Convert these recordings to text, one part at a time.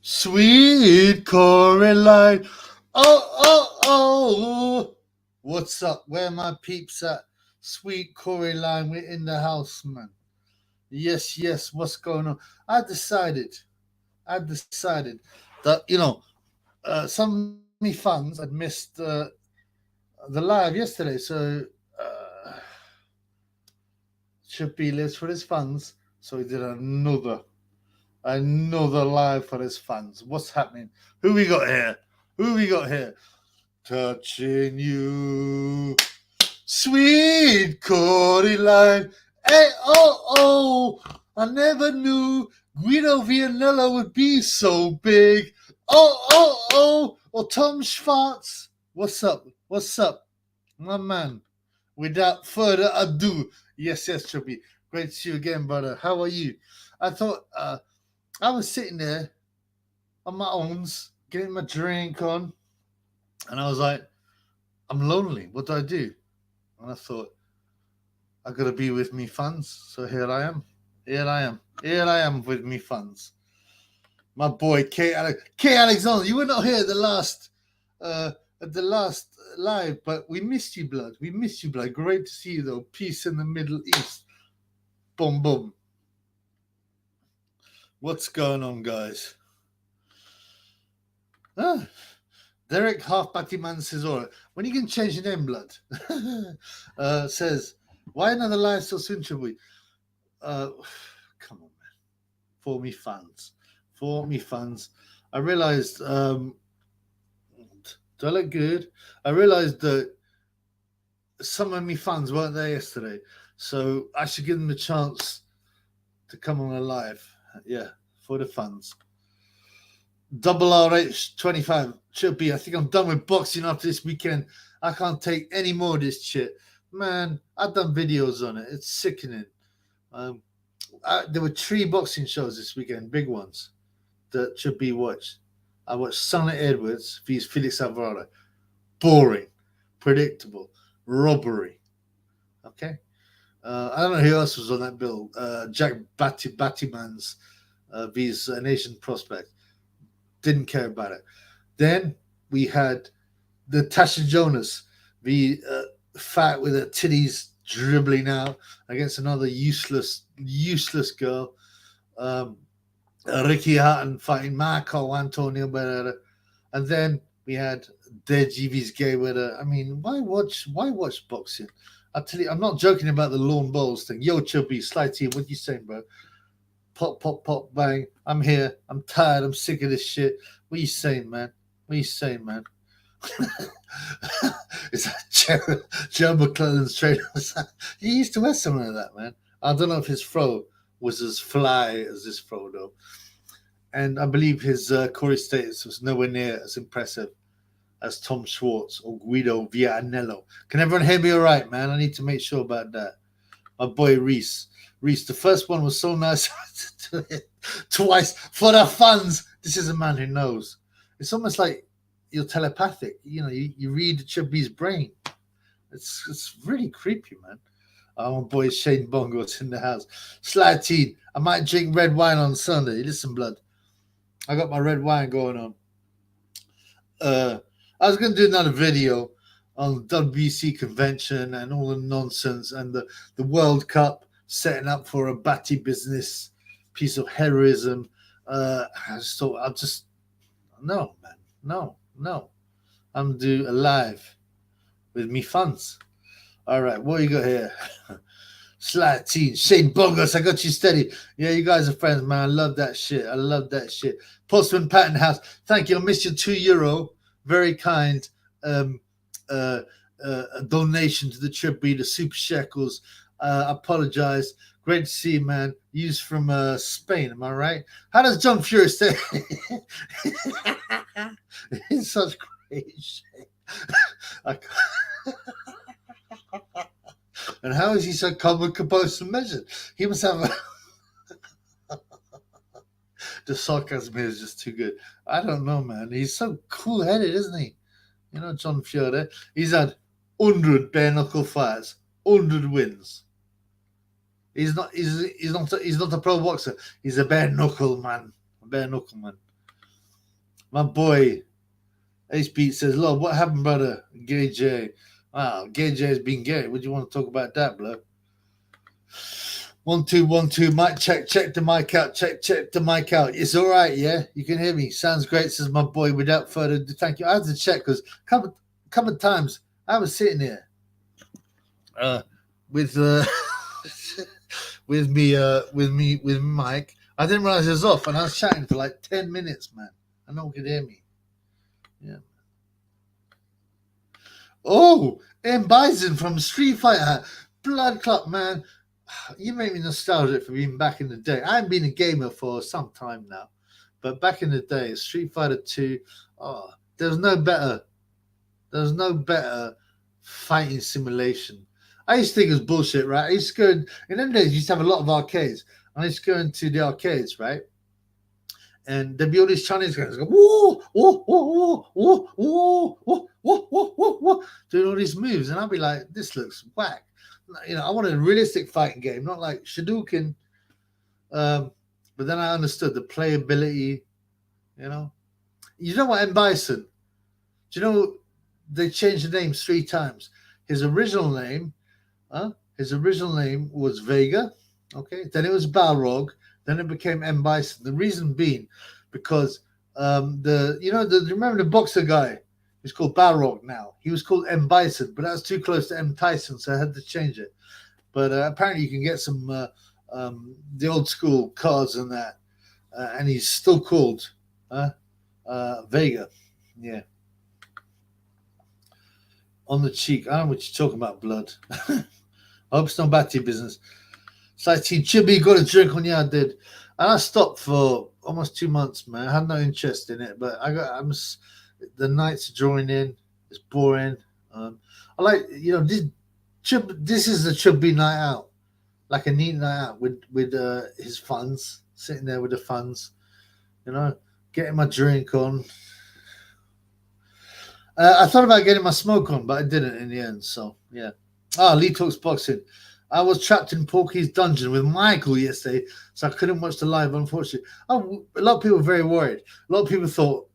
Sweet Coraline. Oh. What's up? Where my peeps at? Sweet Coraline, we're in the house, man. Yes. What's going on? I decided that, some of me fans had missed the live yesterday. So, Chippy lives for his fans. So he did another live for his fans. What's happening? Who we got here? Touching you, sweet Coraline. Hey, oh, I never knew Guido Vianello would be so big. Oh, Tom Schwartz. What's up, my man? Without further ado, yes, Chubby. Great to see you again, brother. How are you? I thought I was sitting there on my own, getting my drink on, and I was like, I'm lonely. What do? And I thought, I gotta be with me fans. So here I am with me fans. My boy K Alexander. You were not here at the last live, but we missed you, blood. Great to see you though. Peace in the Middle East. Boom. What's going on, guys? Derek Half Battyman says, all right, when you can change your name, blood? Says, why another live so soon, should we? Come on, man. For me fans. I realized, do I look good? I realized that some of me fans weren't there yesterday, so I should give them a chance to come on a live. Yeah, for the fans. Double RH25 should be. I think I'm done with boxing after this weekend. I can't take any more of this shit. Man, I've done videos on it. It's sickening. There were 3 boxing shows this weekend, big ones, that should be watched. I watched Sonny Edwards vs Felix Alvarado. Boring. Predictable. Robbery. Okay? I don't know who else was on that bill. Jack Battyman's vs an Asian prospect. Didn't care about it. Then we had the Tasha Jonas, the fat with her titties dribbling out against another useless girl. RICKEH HATTON fighting Marco Antonio Barrera. And then we had Deji vs Gay Weather. I mean, why watch boxing? I tell you, I'm not joking about the lawn bowls thing. Yo, Chubby, Sly T, what you saying, bro? Pop, bang. I'm here. I'm tired. I'm sick of this shit. What you saying, man? Is that Joe McClellan's trainer? He used to wear something like that, man. I don't know if his fro was as fly as this fro, though. And I believe his Corey status was nowhere near as impressive as Tom Schwartz or Guido Vianello. Can everyone hear me all right, man? I need to make sure about that. My boy Reese, the first one was so nice to hit twice for the fans. This is a man who knows. It's almost like you're telepathic. You know, you read Chubby's brain. It's really creepy, man. My boy Shane Bongo's in the house. Sly Teen, I might drink red wine on Sunday. Listen, blood, I got my red wine going on. I was going to do another video on WBC convention and all the nonsense and the World Cup setting up for a batty business piece of heroism. I just thought no, man. No. I'm do a live with me fans. All right, what you got here? Sly Teen, Shane Bongos, I got you steady. Yeah, you guys are friends, man. I love that shit. Postman Patton House, thank you. I missed your €2. Very kind donation to the Tribute, the Super Shekels. Apologize. Great to see you, man. You's from Spain, am I right? How does John Fury stay in such great shape? And how is he so calm and composed and measured? He must have the sarcasm here is just too good. I don't know, man. He's so cool-headed, isn't he? You know, John Fury. He's had 100 bare knuckle fights, 100 wins. He's not a pro boxer. He's a bare knuckle man. My boy Ace Beat says, "Lord, what happened, brother? Gay J. Wow, Gay J has been gay. What do you want to talk about that, bro?" 1 2 1 2. Mic check. Check the mic out. Check the mic out. It's all right, yeah. You can hear me. Sounds great, says my boy. Without further ado, thank you. I had to check because a couple of times I was sitting here with with Mike. I didn't realize it was off, and I was chatting for like 10 minutes, man. And no one could hear me. Yeah. Oh, M. Bison from Street Fighter. Blood Clot, man. You make me nostalgic for being back in the day. I haven't been a gamer for some time now, but back in the day, Street Fighter 2, oh, there's no better fighting simulation. I used to think it was bullshit, right? I used to go in them days. You used to have a lot of arcades. I used to go into the arcades, right? And there'd be all these Chinese guys go, whoa, whoa, whoa, whoa, whoa, whoa, whoa, whoa, whoa, whoa, doing all these moves, and I'd be like, this looks whack. You know, I wanted a realistic fighting game, not like Shadouken. But then I understood the playability. You know what, M. Bison? Do you know they changed the name 3 times? His original name was Vega. Okay, then it was Balrog. Then it became M. Bison. The reason being because remember the boxer guy? He's called Balrog now. He was called M. Bison, but that was too close to M. Tyson, so I had to change it. But apparently you can get some the old school cards and that, and he's still called Vega. Yeah. On the cheek. I don't know what you're talking about, blood. I hope it's not bad to your business. It's like, Chibby, got a drink on? Yeah, I did. And I stopped for almost 2 months, man. I had no interest in it, but the nights are drawing in. It's boring. I like, this is a Chubby night out, like a neat night out with his funds, sitting there with the funds, getting my drink on. I thought about getting my smoke on, but I didn't in the end. So yeah. Lee Talks Boxing. I was trapped in Porky's dungeon with Michael yesterday, so I couldn't watch the live, unfortunately. A lot of people were very worried. A lot of people thought,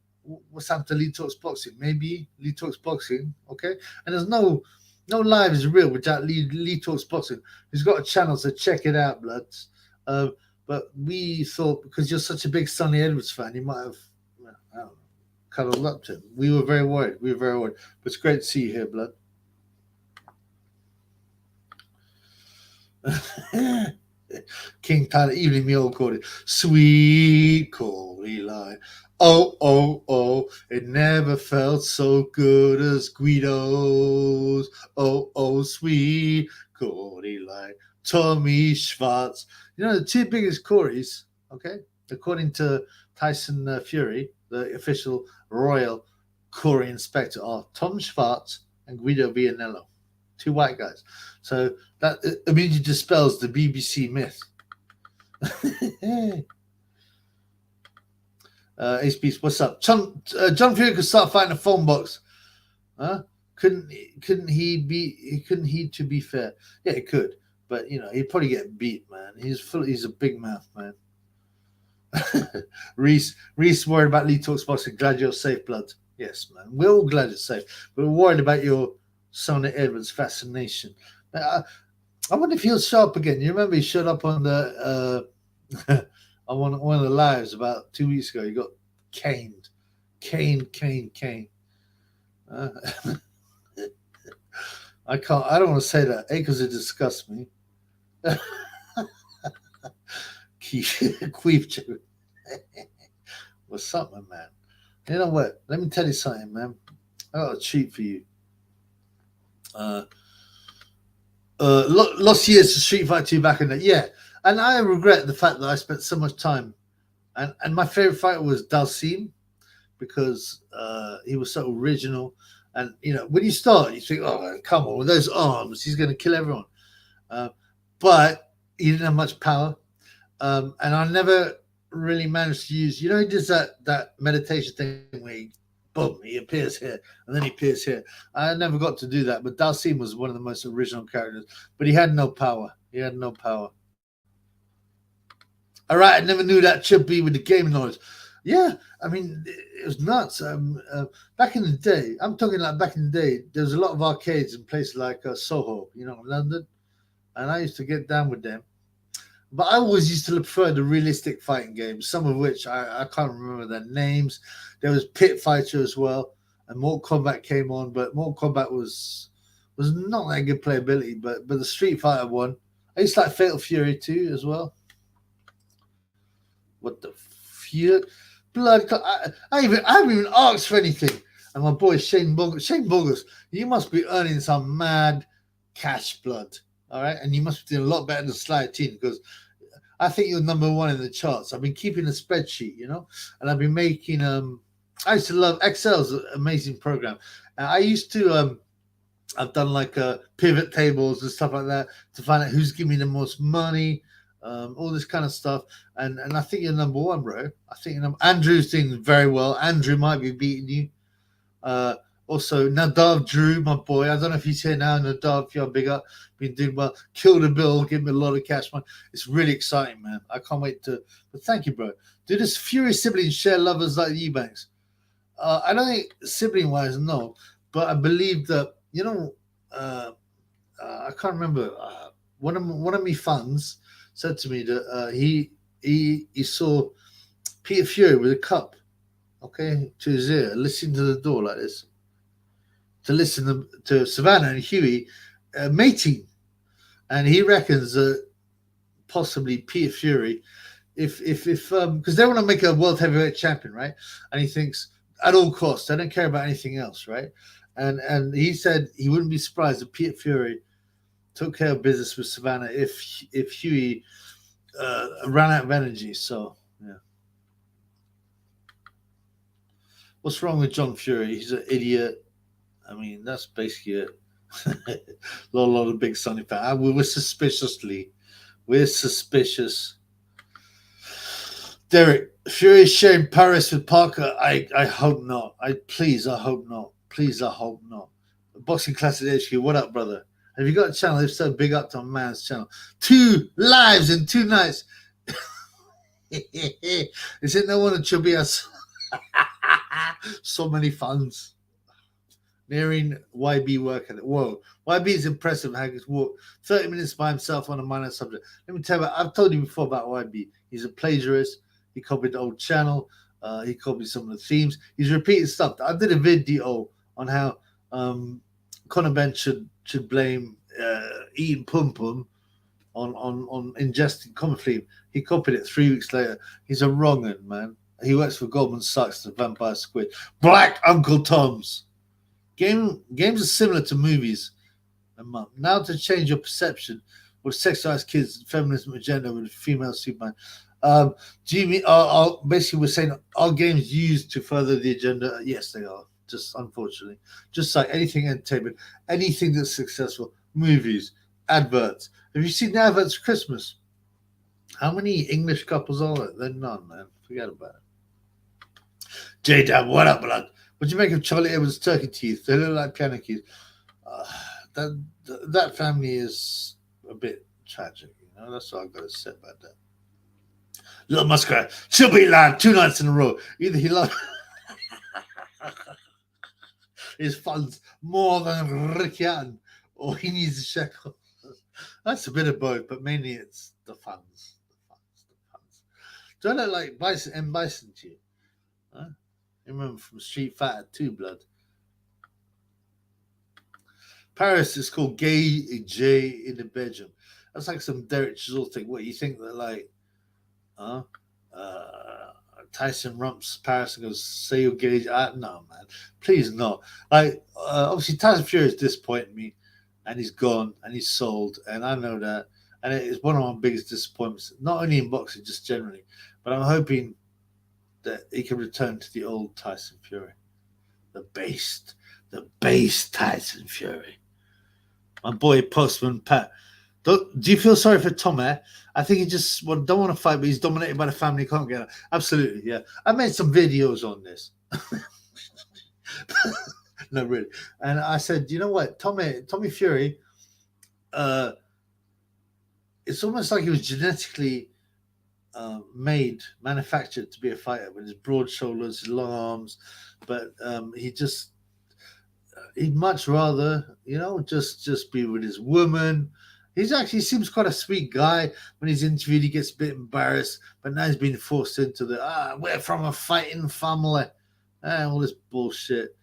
what's happened to Lee Talks Boxing? Maybe Lee Talks Boxing, okay? And there's no live is real without Lee Talks Boxing. He's got a channel, so check it out, bloods. But we thought, because you're such a big Sonny Edwards fan, you might have, I don't know, cuddled up to him. We were very worried. But it's great to see you here, blood. King Tyler, Evening Meal called it Sweet Corey Line. Oh, it never felt so good as Guido's. Oh, sweet Corey Line. Tommy Schwartz. The 2 biggest Corys, okay, according to Tyson Fury, the official royal Corey inspector, are Tom Schwartz and Guido Vianello. 2 white guys. So that immediately dispels the BBC myth. Ace Beast, what's up? John Fury could start fighting a phone box. Couldn't he, to be fair? Yeah, he could. But he'd probably get beat, man. He's a big mouth, man. Reese worried about Lee Talks Boxing. Glad you're safe, blood. Yes, man. We're all glad it's safe. But we're worried about your Sonny Edwards fascination. I wonder if he'll show up again. You remember he showed up on the on one of the lives about 2 weeks ago. He got caned. Cane. I don't want to say that, because it disgusts me. Queef joke. What's up, my man? You know what? Let me tell you something, man. I got a treat for you. Lost years to Street Fighter 2 back in the yeah, and I regret the fact that I spent so much time. And my favorite fighter was Dalsim, because he was so original. And when you start, you think, oh, come on, with those arms, he's going to kill everyone. But he didn't have much power. And I never really managed to use, he does that meditation thing where he appears here and then he appears here. I never got to do that, but Dalsim was one of the most original characters, but he had no power. All right, I never knew that Chubby with the gaming knowledge. Yeah, I mean, it was nuts. Back in the day, I'm talking like back in the day, there was a lot of arcades in places like Soho, you know, London, and I used to get down with them. But I always used to prefer the realistic fighting games, some of which I can't remember their names. There was Pit Fighter as well, and Mortal Kombat came on, but Mortal Kombat was not that good playability. But the Street Fighter one, I used to like Fatal Fury too as well. What the fuck? Blood! I haven't even asked for anything. And my boy Shane Bogus, you must be earning some mad cash, blood. All right, and you must be doing a lot better than Sly Teen because I think you're number one in the charts. I've been keeping a spreadsheet, you know, and I've been making. I used to love Excel's an amazing program. I used to. I've done like pivot tables and stuff like that to find out who's giving me the most money, all this kind of stuff. And I think you're number one, bro. I think Andrew's doing very well. Andrew might be beating you. Uh, Also, Nadav Drew, my boy. I don't know if he's here now. Nadav, you're big up. Been doing well. Killed a bill. Give me a lot of cash, man. It's really exciting, man. I can't wait to. But thank you, bro. Do this furious siblings share lovers like the Eubanks? I don't think sibling wise, no. But I believe that, you know, uh, I can't remember. One of my fans said to me that he saw Peter Fury with a cup, okay, to his ear, listening to the door like this, to listen to Savannah and Huey mating, and he reckons that possibly Peter Fury, if because they want to make a world heavyweight champion, right? And he thinks at all costs they don't care about anything else, right? And he said he wouldn't be surprised if Peter Fury took care of business with Savannah if Huey ran out of energy. So yeah, what's wrong with John Fury? He's an idiot. I mean, that's basically it. A lot of big Sonny fan. We're suspiciously, we're suspicious. Derek, Fury sharing Paris with Parker. I hope not. I hope not. Please, I hope not. Boxing Classic HQ. What up, brother? Have you got a channel? If so, big up to my man's channel. 2 lives in 2 nights. Is it no wonder Chubby has so many fans? Nearing YB work at it. Whoa, YB is impressive. How he's walked 30 minutes by himself on a minor subject. Let me tell you, I've told you before about YB. He's a plagiarist. He copied the old channel. He copied some of the themes. He's repeating stuff. I did a video on how Conor Ben should blame eating pum pum on ingesting comic theme. He copied it 3 weeks later. He's a wrong un, man. He works for Goldman Sachs, the Vampire Squid. Black Uncle Tom's. Games are similar to movies. Now to change your perception with sexualized kids, feminism agenda with female Superman. Do you mean basically we're saying are games used to further the agenda? Yes, they are. Just unfortunately, just like anything entertainment, anything that's successful, movies, adverts. Have you seen the adverts for Christmas? How many English couples are there? They're none, man. Forget about it. J-Dab, what up, blood? What do you make of Charlie Edwards' turkey teeth? They look like piano keys. That family is a bit tragic, you know. That's all I've got to say about that. Little Muskrat, she'll be live 2 nights in a row. Either he loves his funds more than Ricky Hatton, or he needs a shekel. That's a bit of both, but mainly it's the funds. The funds. Do I look like Bison M. Bison to you? Huh? You remember from Street Fighter 2, blood. Paris is called Gay J in the bedroom. That's like some Derek Chisel thing. What you think that like, huh? Tyson rumps Paris and goes, "Say you're gay." No, man, please not. Like, obviously Tyson Fury is disappointing me, and he's gone and he's sold, and I know that, and it is one of my biggest disappointments, not only in boxing, just generally. But I'm hoping that he can return to the old Tyson Fury, the base Tyson Fury. My boy Postman Pat. Do you feel sorry for Tom? I think he just don't want to fight, but he's dominated by the family. Can't get it. Absolutely, yeah. I made some videos on this. No, really. And I said, you know what, Tommy Fury, it's almost like he was genetically manufactured to be a fighter with his broad shoulders, his long arms, but he'd much rather, just be with his woman. He's actually seems quite a sweet guy. When he's interviewed, he gets a bit embarrassed, but now he's been forced into we're from a fighting family, all this bullshit.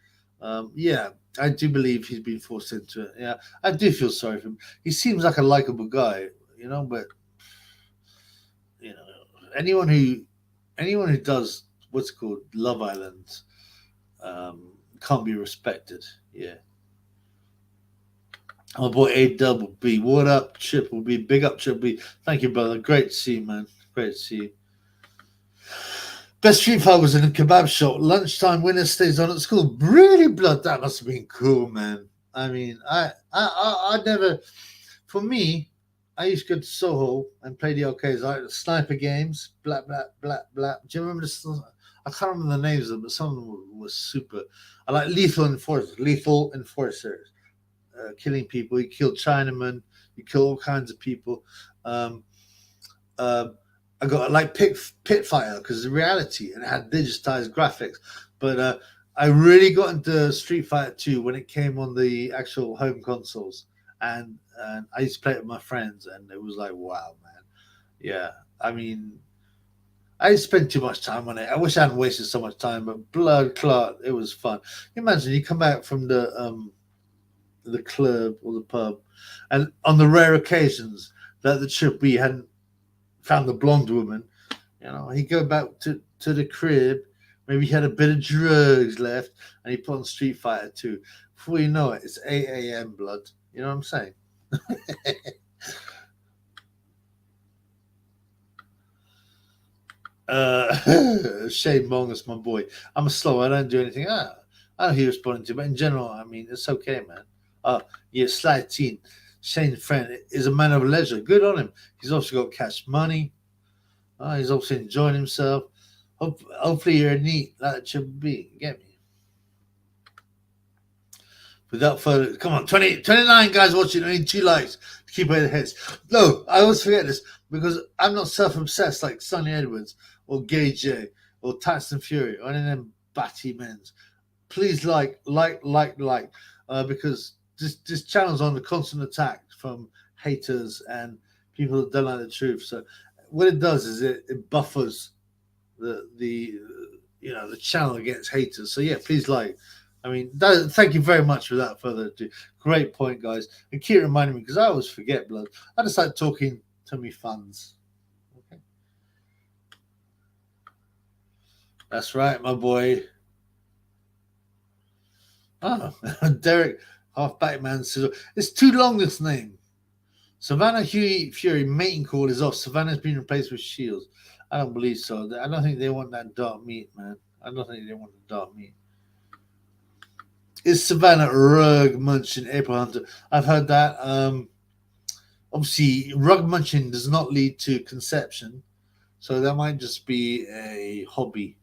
Yeah, I do believe he's been forced into it. Yeah, I do feel sorry for him. He seems like a likable guy, but you know, anyone who does what's called Love Island can't be respected. Yeah. My boy A-Double-B. What up, Triple B? Big up, Triple B. Thank you, brother. Great to see you, man. Great to see you. Best street fight was in a kebab shop. Lunchtime winner stays on at school. Really, blood? That must have been cool, man. I mean, I never... For me, I used to go to Soho and play the arcades. Like the sniper games. Blah, blah, blah, blah. Do you remember this? I can't remember the names of them, but some of them were super. I like Lethal Enforcers. Lethal Enforcers. Killing people. You kill Chinamen. You kill all kinds of people. I got like Pit Fighter because the reality and it had digitized graphics. But I really got into Street Fighter 2 when it came on the actual home consoles, and I used to play it with my friends, and it was like, wow, man. Yeah, I mean, I spent too much time on it. I wish I hadn't wasted so much time, but blood clot, it was fun. Imagine you come back from the club or the pub, and on the rare occasions that the trip we hadn't found the blonde woman, he'd go back to the crib. Maybe he had a bit of drugs left, and he put on Street Fighter 2. Before you know it, it's 8 a.m. blood. You know what I'm saying? Shane Mongus, my boy. I'm a slow. I don't do anything. I don't hear responding to, but in general, I mean, it's okay, man. Yeah, Slide Teen. Shane's friend is a man of leisure. Good on him. He's also got cash money. He's also enjoying himself. Hopefully you're neat like it should be. Get me? Without further, come on, 29 guys watching. I need 2 likes to keep our heads. No, I always forget this because I'm not self-obsessed like Sonny Edwards or Gay J or Tyson Fury or any of them batty men's. Please like, because this channel's on the constant attack from haters and people that don't like the truth. So what it does is it buffers the channel against haters. So yeah, please like. I mean, thank you very much without further ado. Great point, guys. And keep reminding me because I always forget, blood. I just like talking to me fans. Okay. That's right, my boy. Oh, Derek, halfback man. It's too long, this name. Savannah Fury mating call is off. Savannah's been replaced with Shields. I don't believe so. I don't think they want that dark meat, man. I don't think they want the dark meat. Is Savannah rug munching April Hunter? I've heard that. Obviously, rug munching does not lead to conception, so that might just be a hobby.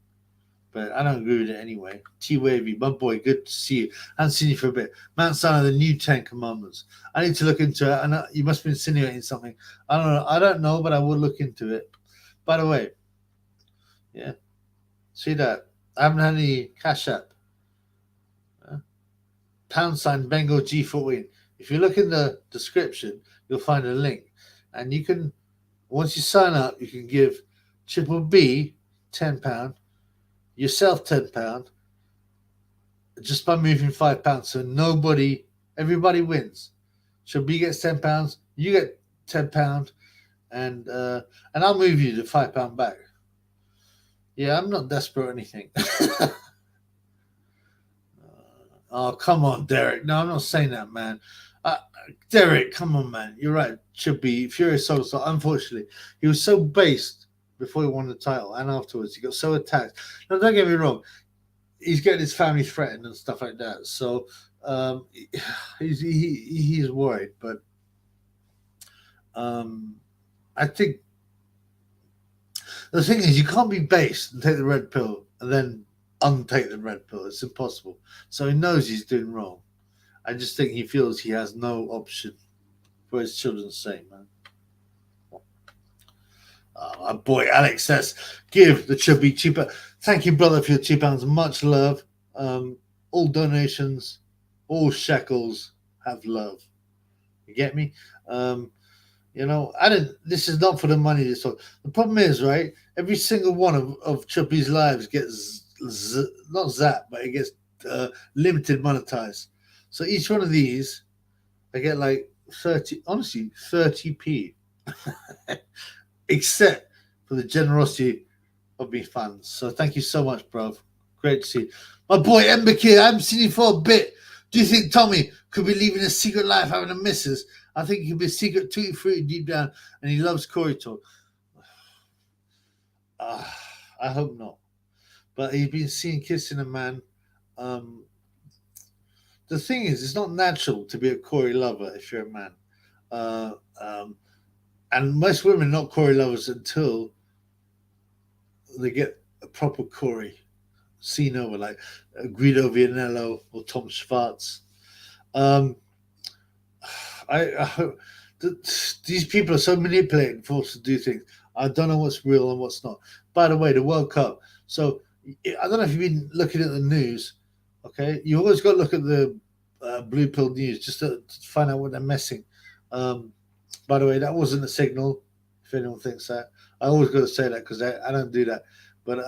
But I don't agree with it anyway. T Wavy, my boy, good to see you. I haven't seen you for a bit. Mount Sinai, the new 10 Commandments. I need to look into it. And you must be insinuating something. I don't know, but I will look into it. By the way, yeah, see that? I haven't had any Cash App. # Bengal G14. If you look in the description, you'll find a link. And you can, once you sign up, you can give Triple B £10, yourself £10, just by moving £5. So everybody wins. Triple B gets £10, you get £10, and I'll move you the £5 back. Yeah, I'm not desperate or anything. Oh, come on, Derek. No, I'm not saying that, man. Derek, come on, man. You're right. Should be Furious Soul. Unfortunately, he was so based before he won the title and afterwards. He got so attacked. Now, don't get me wrong. He's getting his family threatened and stuff like that. So he's worried. But I think the thing is, you can't be based and take the red pill and then untake the red pill. It's impossible. So he knows he's doing wrong. I just think he feels he has no option for his children's sake, man. My boy Alex says, give the chubby cheaper. Thank you, brother, for your £2. Much love. All donations, all shekels have love. You get me? You know, I didn't. This is not for the money. This one. The problem is, right? Every single one of Chubby's lives gets not zapped, but it gets limited monetized. So each one of these, I get like 30. Honestly, 30p. Except for the generosity of me fans. So thank you so much, bro. Great to see. My boy Embakir, I haven't seen you for a bit. Do you think Tommy could be living a secret life, having a missus? I think he could be a secret tutti frutti deep down, and he loves Corey talk. I hope not. But he's been seen kissing a man. The thing is, it's not natural to be a Corey lover if you're a man. And most women are not Corey lovers until they get a proper Corey seen over, like Guido Vianello or Tom Schwartz. I hope that these people are so manipulated and forced to do things. I don't know what's real and what's not. By the way, the World Cup. So I don't know if you've been looking at the news. Okay, you always got to look at the blue pill news just to find out what they're messing. By the way, that wasn't a signal. If anyone thinks that, I always got to say that because I don't do that. But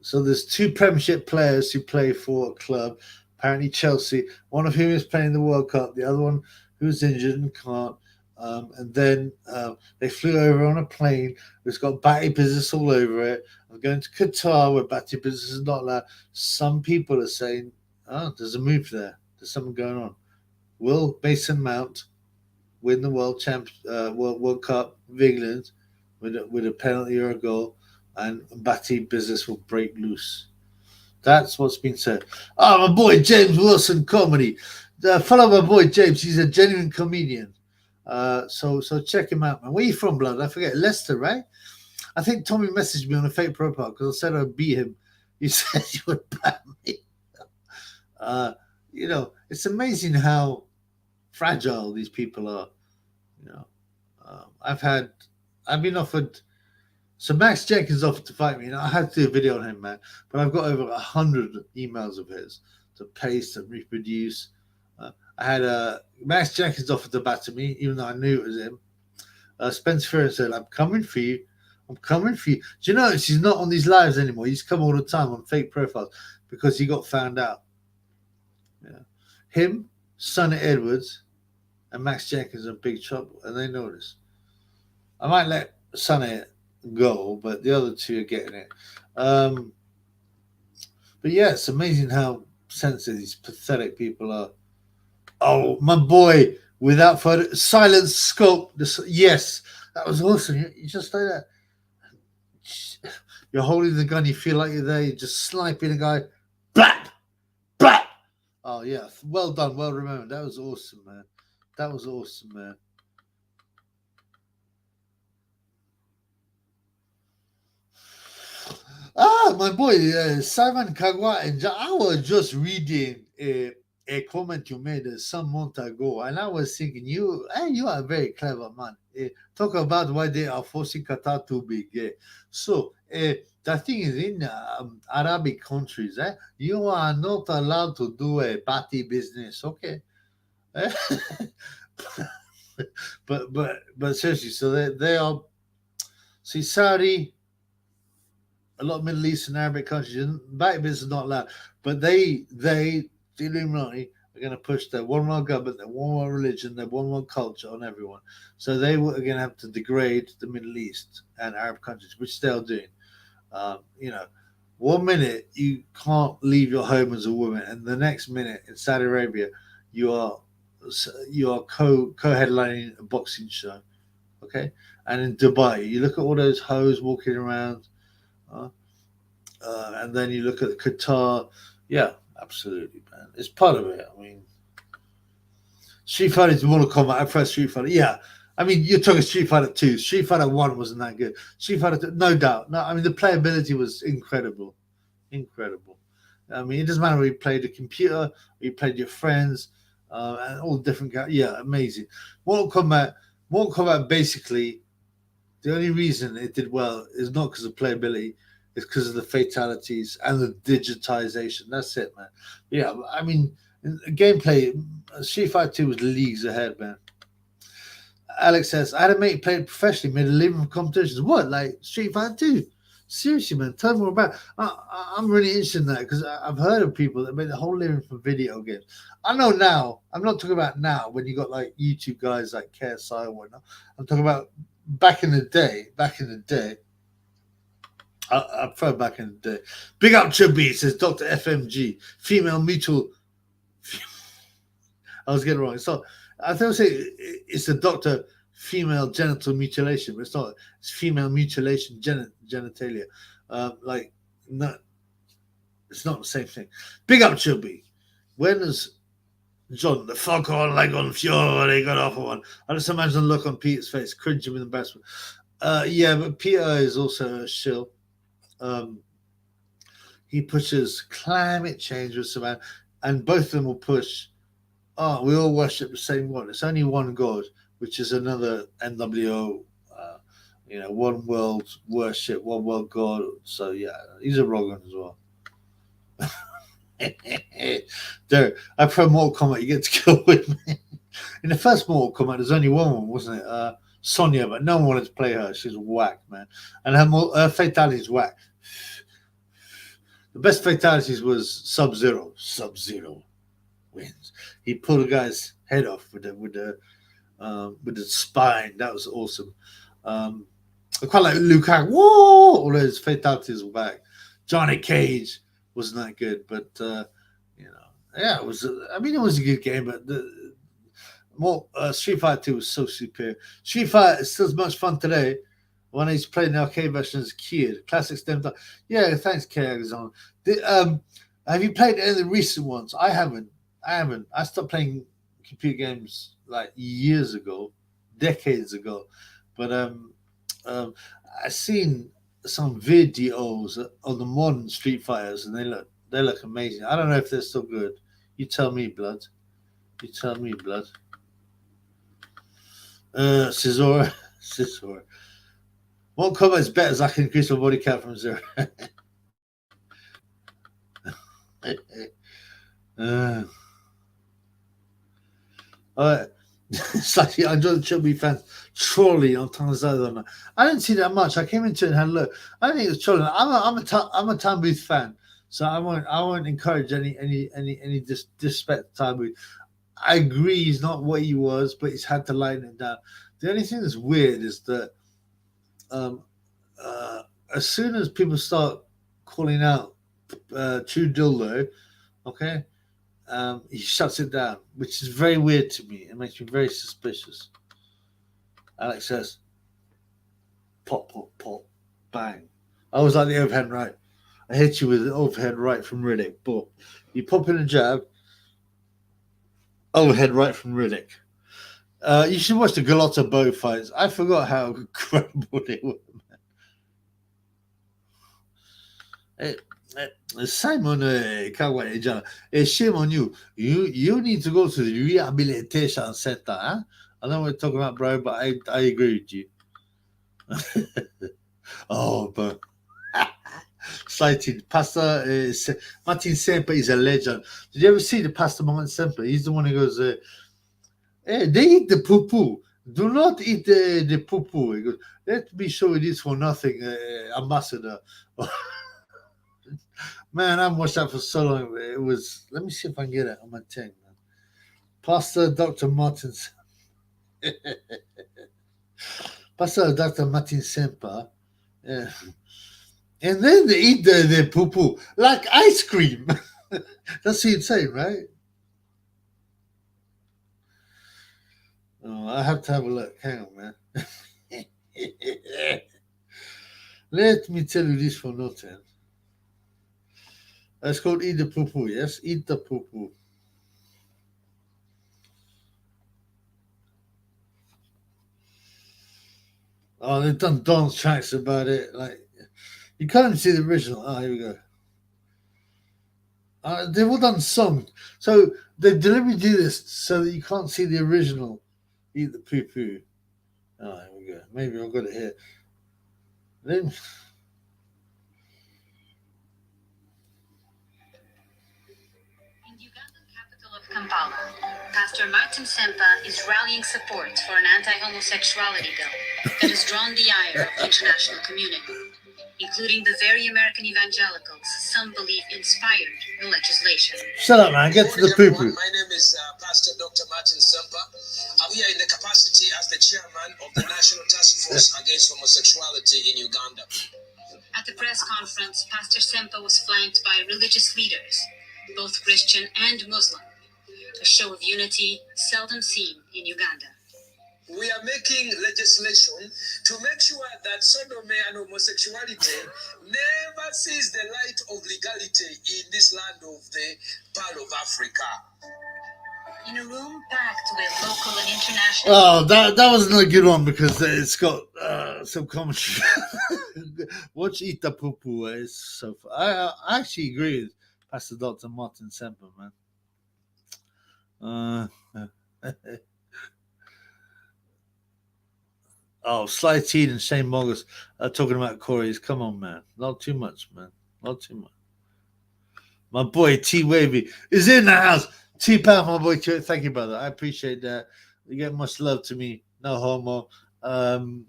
so there's two Premiership players who play for a club. Apparently Chelsea. One of whom is playing the World Cup. The other one who's injured and can't. And then they flew over on a plane. It's got batty business all over it. I'm going to Qatar where batty business is not allowed. Some people are saying, "Oh, there's a move there. There's something going on." Will Mason Mount win the World Cup of England with a penalty or a goal, and batty business will break loose? That's what's been said. My boy James Wilson comedy. Follow my boy James. He's a genuine comedian. So check him out, man. Where you from, blood? I forget. Leicester, right? I think Tommy messaged me on a fake profile because I said I'd beat him. He said you would bat me. You know, it's amazing how fragile these people are. You know, I've been offered. So Max Jenkins offered to fight me, and I had to do a video on him, man. But I've got over 100 emails of his to paste and reproduce. I had Max Jenkins offered to batter me, even though I knew it was him. Spence Ferrer said, "I'm coming for you. I'm coming for you." Do you know he's not on these lives anymore? He's come all the time on fake profiles because he got found out. Yeah. Him, Sonny Edwards, and Max Jenkins are in big trouble, and they know this. I might let Sonny go, but the other two are getting it. But yeah, it's amazing how sensitive these pathetic people are. Oh, my boy, without further silence scope. Yes, that was awesome. You just like that. You're holding the gun, you feel like you're there, you're just sniping a guy. Blap! Blap! Oh yeah, well done, well remembered. That was awesome, man. That was awesome, man. My boy, Simon Kagwa, and I was just reading a comment you made some month ago, and I was thinking, you are a very clever man. Talk about why they are forcing Qatar to be gay. So, the thing is, in Arabic countries, you are not allowed to do a party business, okay? but seriously, so they are. See, Saudi, a lot of Middle East and Arabic countries, back business is not allowed. But the Illuminati are going to push their one world government, their one world religion, their one world culture on everyone. So they are going to have to degrade the Middle East and Arab countries, which they're doing. You know, 1 minute you can't leave your home as a woman, and the next minute in Saudi Arabia you are co-headlining a boxing show. Okay, and in Dubai you look at all those hoes walking around. And then you look at Qatar. Yeah, absolutely, man. It's part of it. I mean, Street Fighter is Mortal Kombat. I press Street Fighter. Yeah, I mean, you're talking Street Fighter 2. Street Fighter 1 wasn't that good. Street Fighter 2, no doubt. No, I mean, the playability was incredible. Incredible. I mean, it doesn't matter whether you played a computer or you played your friends and all different guys. Yeah, amazing. Mortal Kombat basically The only reason it did well is not because of playability, it's because of the fatalities and the digitization. That's it, man. Yeah, I mean, gameplay, Street Fighter 2 was leagues ahead, man. Alex says, I had a mate who played professionally, made a living from competitions. What, like Street Fighter 2? Seriously, man, tell me more about it. I'm really interested in that because I've heard of people that made a whole living from video games. I know now, I'm not talking about now when you got like YouTube guys like KSI or whatnot. I'm talking about back in the day. I prefer back in the day. Big up Chubby, says Dr. FMG, female mutual. I was getting it wrong. So I think I say it's the doctor female genital mutilation, but it's not. It's female mutilation genitalia. Like, not. It's not the same thing. Big up Chubby. When is John the fuck on like on Fury got off of one? I just imagine the look on Peter's face, cringing with embarrassment. Yeah, but Peter is also a shill. He pushes climate change with Savannah, and both of them will push. Oh, we all worship the same God. It's only one God, which is another NWO. One world worship, one world God. So yeah, he's a wrong one as well. There, I prefer Mortal Kombat. You get to kill with me. In the first Mortal Kombat, there's only one, wasn't it? Sonya, but no one wanted to play her. She's whack, man, and her fatality is whack. The best fatalities was Sub-Zero. Sub-Zero wins. He pulled a guy's head off with the spine. That was awesome. I quite like Luke Hag. Whoa! All those fatalities were back. Johnny Cage wasn't that good, but yeah, it was. I mean, it was a good game, but Street Fighter 2 was so superior. Street Fighter is still as much fun today when he's playing the arcade version as a kid. Classic stem time. Yeah, thanks, Kazon. Have you played any of the recent ones? I haven't. I stopped playing computer games like years ago, decades ago. But I've seen some videos of the modern Street Fighters, and they look amazing. I don't know if they're still good. You tell me, blood. You tell me, blood. Scizor. What comment is better as I can increase my body count from 0? It's like I enjoy the Chubby fans trolling on Tanzania. I didn't see that much. I came into it and had a look. I don't think it was trolling. I'm a Time Booth fan, so I won't encourage any disrespect to Time Booth. I agree he's not what he was, but he's had to lighten it down. The only thing that's weird is that as soon as people start calling out True Dildo, okay, he shuts it down, which is very weird to me. It makes me very suspicious. Alex says, pop, pop, pop, bang. I was like the overhead right. I hit you with an overhead right from Riddick. Boom. You pop in a jab, overhead right from Riddick. You should watch the Galata Bow fights. I forgot how incredible they were. Simon Kawai, shame on you. You need to go to the rehabilitation center. Huh? I don't know what you're talking about, bro, but I agree with you. Oh, but cited Pastor Martin Semper is a legend. Did you ever see the Pastor Martin Semper? He's the one who goes, hey, they eat the poo poo. Do not eat the poo poo. He goes, let me show you this for nothing, ambassador. Man, I've watched that for so long. It was. Let me see if I can get it on my thing, man. Pastor Dr. Martins. Pastor Dr. Martin Semper. Yeah. And then they eat the poo poo like ice cream. That's insane, right? Oh, I have to have a look. Hang on, man. Let me tell you this for nothing. It's called eat the poo poo, yes? Eat the poo poo. Oh, they've done dance tracks about it. Like, you can't even see the original. Oh, here we go. They've all done songs. So they deliberately do this so that you can't see the original Eat the Poo Poo. Oh, here we go. Maybe I've got it here. Then Kampala, Pastor Martin Sempa is rallying support for an anti-homosexuality bill that has drawn the ire of the international community, including the very American evangelicals some believe inspired the legislation. Shut up, man. Get to the poo-poo. My name is Pastor Dr. Martin Sempa. I'm here in the capacity as the chairman of the National Task Force Against Homosexuality in Uganda. At the press conference, Pastor Sempa was flanked by religious leaders, both Christian and Muslim, a show of unity seldom seen in Uganda. We are making legislation to make sure that sodomy and homosexuality never sees the light of legality in this land of the Pearl of Africa. In a room packed with local and international... Oh, that wasn't a good one because it's got some commentary. Watch Eat the Poo Poo is so far. I actually agree with Pastor Dr. Martin Semper, man. Oh, Sly Teed and Shane Moggers are talking about Corey's. Come on, man. Not too much, man. Not too much. My boy T Wavy is in the house. T-Pound, my boy. Thank you, brother. I appreciate that. You get much love to me. No homo.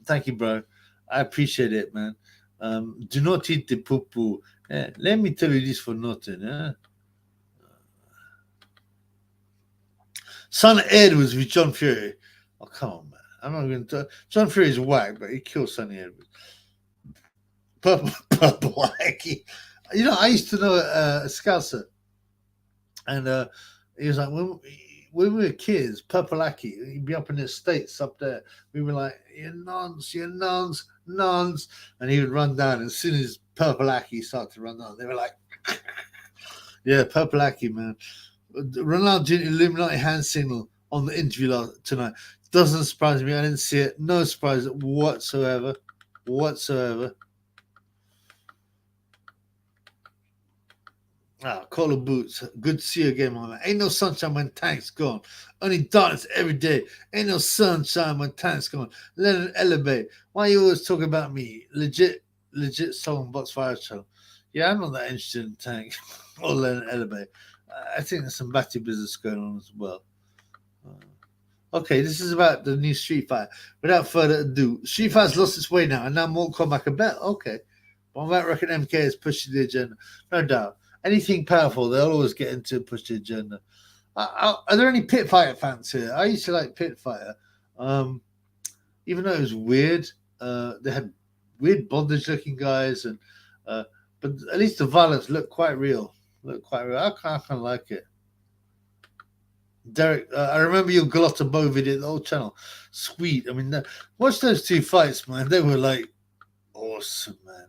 Thank you, bro. I appreciate it, man. Do not eat the poo-poo. Let me tell you this for nothing. Son of Ed was with John Fury. Oh, come on, man. I'm not going to... John Fury is whack, but he killed Sonny Edwards. Purple Wacky. You know, I used to know a Scouser. And he was like, when we were kids, Purple Wacky, he'd be up in the States up there. We were like, you nuns, nuns. And he would run down. And as soon as Purple Wacky started to run down, they were like, yeah, Purple Wacky, man. Ronaldo Jr. Illuminati hand signal on the interview tonight. Doesn't surprise me. I didn't see it. No surprise whatsoever. Call of Boots. Good to see you again, my man. Ain't no sunshine when tank's gone. Only darkness every day. Ain't no sunshine when tank's gone. Let it elevate. Why you always talking about me? Legit song, Box Fire Show. Yeah, I'm not that interested in tank or let it elevate. I think there's some batty business going on as well. Okay, this is about the new Street Fighter. Without further ado, Street Fighter's lost its way now, and now Mortal Kombat can bet. Okay. But I reckon MK is pushing the agenda. No doubt. Anything powerful, they'll always get into push the agenda. Are there any Pit Fighter fans here? I used to like Pit Fighter. Even though it was weird, they had weird bondage-looking guys, and but at least the violence looked quite real. I kind of like it. Derek, I remember your Galotta Bow video, the old channel. Sweet. I mean, watch those two fights, man. They were like awesome, man.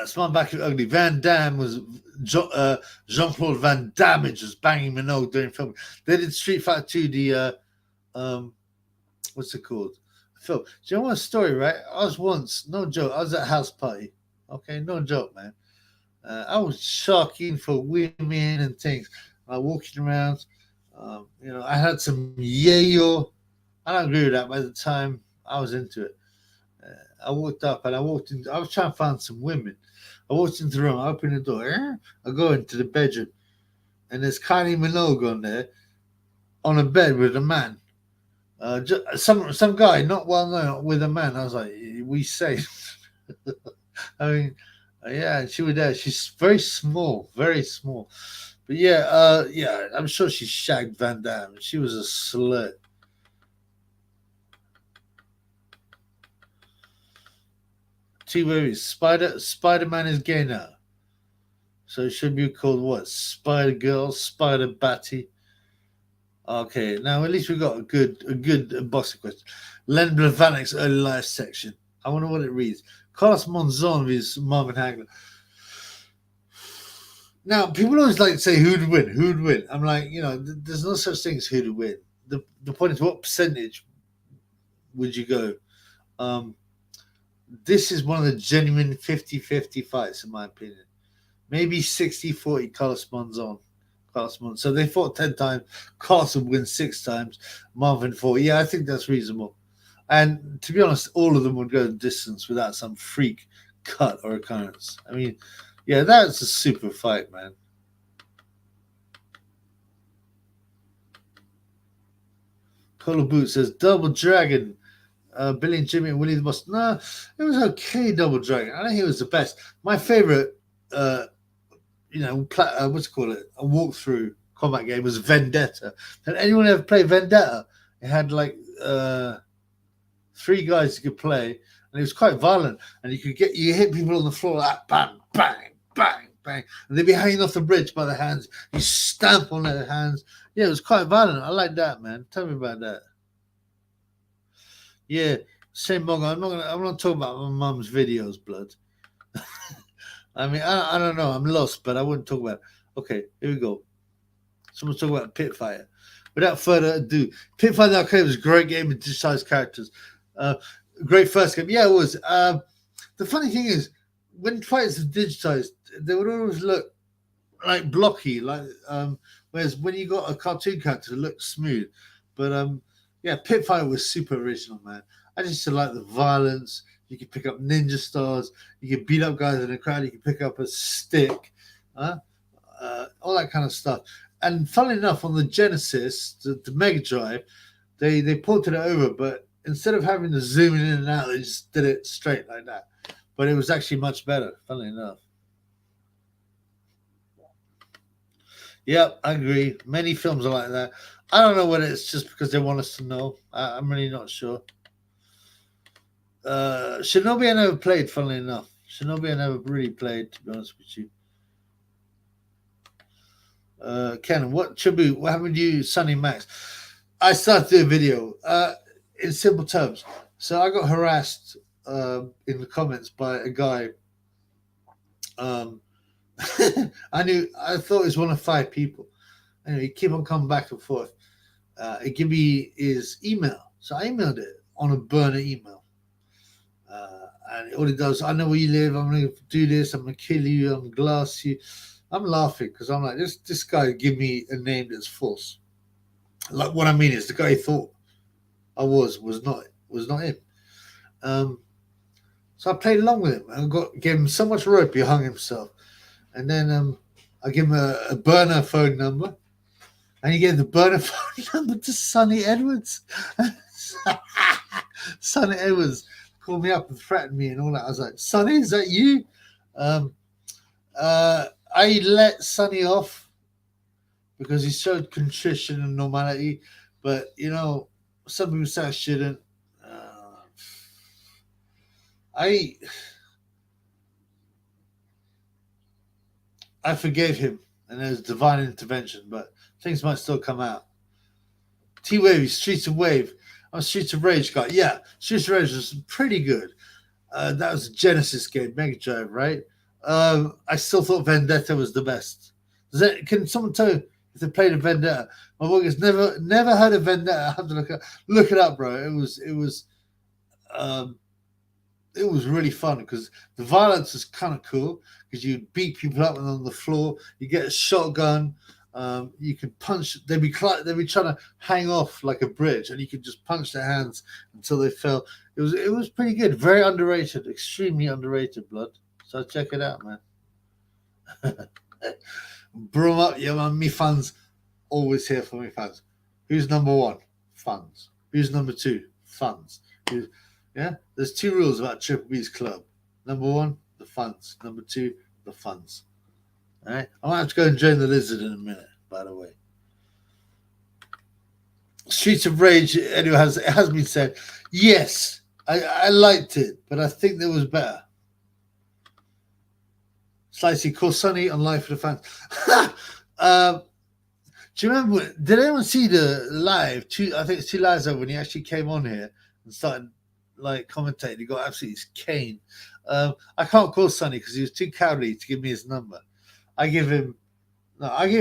Smart back to ugly. Van Damme was Jean-Claude Van Damme just banging Minogue during filming. They did Street Fighter 2, the what's it called? Phil, do you know one story, right? I was once, no joke, I was at a house party. Okay, no joke, man. I was shocking for women and things. Walking around, I had some yayo. I don't agree with that, but at the time, I was into it. I walked up and I walked in. I was trying to find some women. I walked into the room. I opened the door. I go into the bedroom, and there's Kylie Minogue on there, on a bed with a man. Some guy, not well known, with a man. I was like, "We safe?" I mean, yeah, she was there. She's very small, very small. But yeah, I'm sure she shagged Van Damme. She was a slut. T-Wavy, Spider-Man is gay now. So it should be called what? Spider-Girl, Spider-Batty. Okay, now at least we got a good boxing question. Len Blavanik's early life section. I wonder what it reads. Carlos Monzon is Marvin Hagler. Now, people always like to say who'd win. I'm like, there's no such thing as who'd win. The point is, what percentage would you go? This is one of the genuine 50-50 fights, in my opinion. Maybe 60-40 Carlos Monzon. Castle. So they fought 10 times. Castle wins 6 times. Marvin 4. Yeah, I think that's reasonable. And to be honest, all of them would go the distance without some freak cut or occurrence. I mean, yeah, that's a super fight, man. Call of Boot says Double Dragon. Billy and Jimmy and Willie the Boss. No, it was okay. Double Dragon. I don't think it was the best. My favorite, what's it called? A walkthrough combat game was Vendetta. Did anyone ever play Vendetta? It had like 3 guys you could play, and it was quite violent. And you hit people on the floor like bang, bang, bang, bang, and they'd be hanging off the bridge by their hands. You stamp on their hands. Yeah, it was quite violent. I like that, man. Tell me about that. Yeah, same Mongo. I'm not talking about my mum's videos, blood. I mean, I don't know. I'm lost, but I wouldn't talk about it. Okay, here we go. Someone's talking about Pit Fighter. Without further ado, Pit Fighter Arcade was a great game with digitized characters. Great first game. Yeah, it was. The funny thing is, when fighters are digitized, they would always look like blocky, whereas when you got a cartoon character, it looks smooth. But yeah, Pit Fighter was super original, man. I just used to like the violence. You could pick up ninja stars. You could beat up guys in the crowd. You could pick up a stick, all that kind of stuff. And funnily enough, on the Genesis, the Mega Drive, they ported it over, but instead of having to zoom in and out, they just did it straight like that. But it was actually much better, funnily enough. Yep, I agree. Many films are like that. I don't know whether it's just because they want us to know. I'm really not sure. Shinobi I never played, funnily enough. Shinobi I never really played, to be honest with you. Ken, what happened to you, Sonny Max? I started to do a video in simple terms. So I got harassed in the comments by a guy. I thought it was one of 5 people. Anyway, he keep on coming back and forth. He gave me his email. So I emailed it on a burner email. And all it does, I know where you live. I'm going to do this. I'm going to kill you. I'm going to glass you. I'm laughing because I'm like, this guy give me a name that's false. Like, what I mean is the guy he thought I was not him. So I played along with him and gave him so much rope he hung himself. And then I gave him a burner phone number. And he gave the burner phone number to Sonny Edwards. Sonny Edwards called me up and threatened me and all that. I was like, Sonny, is that you? I let Sonny off because he showed contrition and normality. But, you know, some people say I shouldn't. I forgave him, and there's divine intervention, but things might still come out. T-Wavy, Streets of Wave. I'm a Streets of Rage guy. Yeah, Streets of Rage was pretty good. That was a Genesis game, Mega Drive, right? I still thought Vendetta was the best. Can someone tell me if they played a Vendetta? My boy has never heard of Vendetta. I have to look it up, bro. It was really fun because the violence was kind of cool because you beat people up and on the floor. You get a shotgun. You could punch. They'd be trying to hang off like a bridge, and you could just punch their hands until they fell. It was pretty good. Very underrated. Extremely underrated, blood. So check it out, man. Broom up, yeah, man. Me fans always here for me fans. Who's number 1? Funds. Who's number 2? Funds. Yeah, there's 2 rules about Triple B's club. Number 1, the funds. Number 2, the funds. All right, I might have to go and join the Lizard in a minute, by the way. Streets of Rage, anyway, it has been said. Yes, I liked it, but I think there was better. Slicey, call Sonny on Live for the Fans. Do you remember, did anyone see the live? I think it's 2 lives ago when he actually came on here and started like commentating. He got absolutely caned. I can't call Sonny because he was too cowardly to give me his number. I give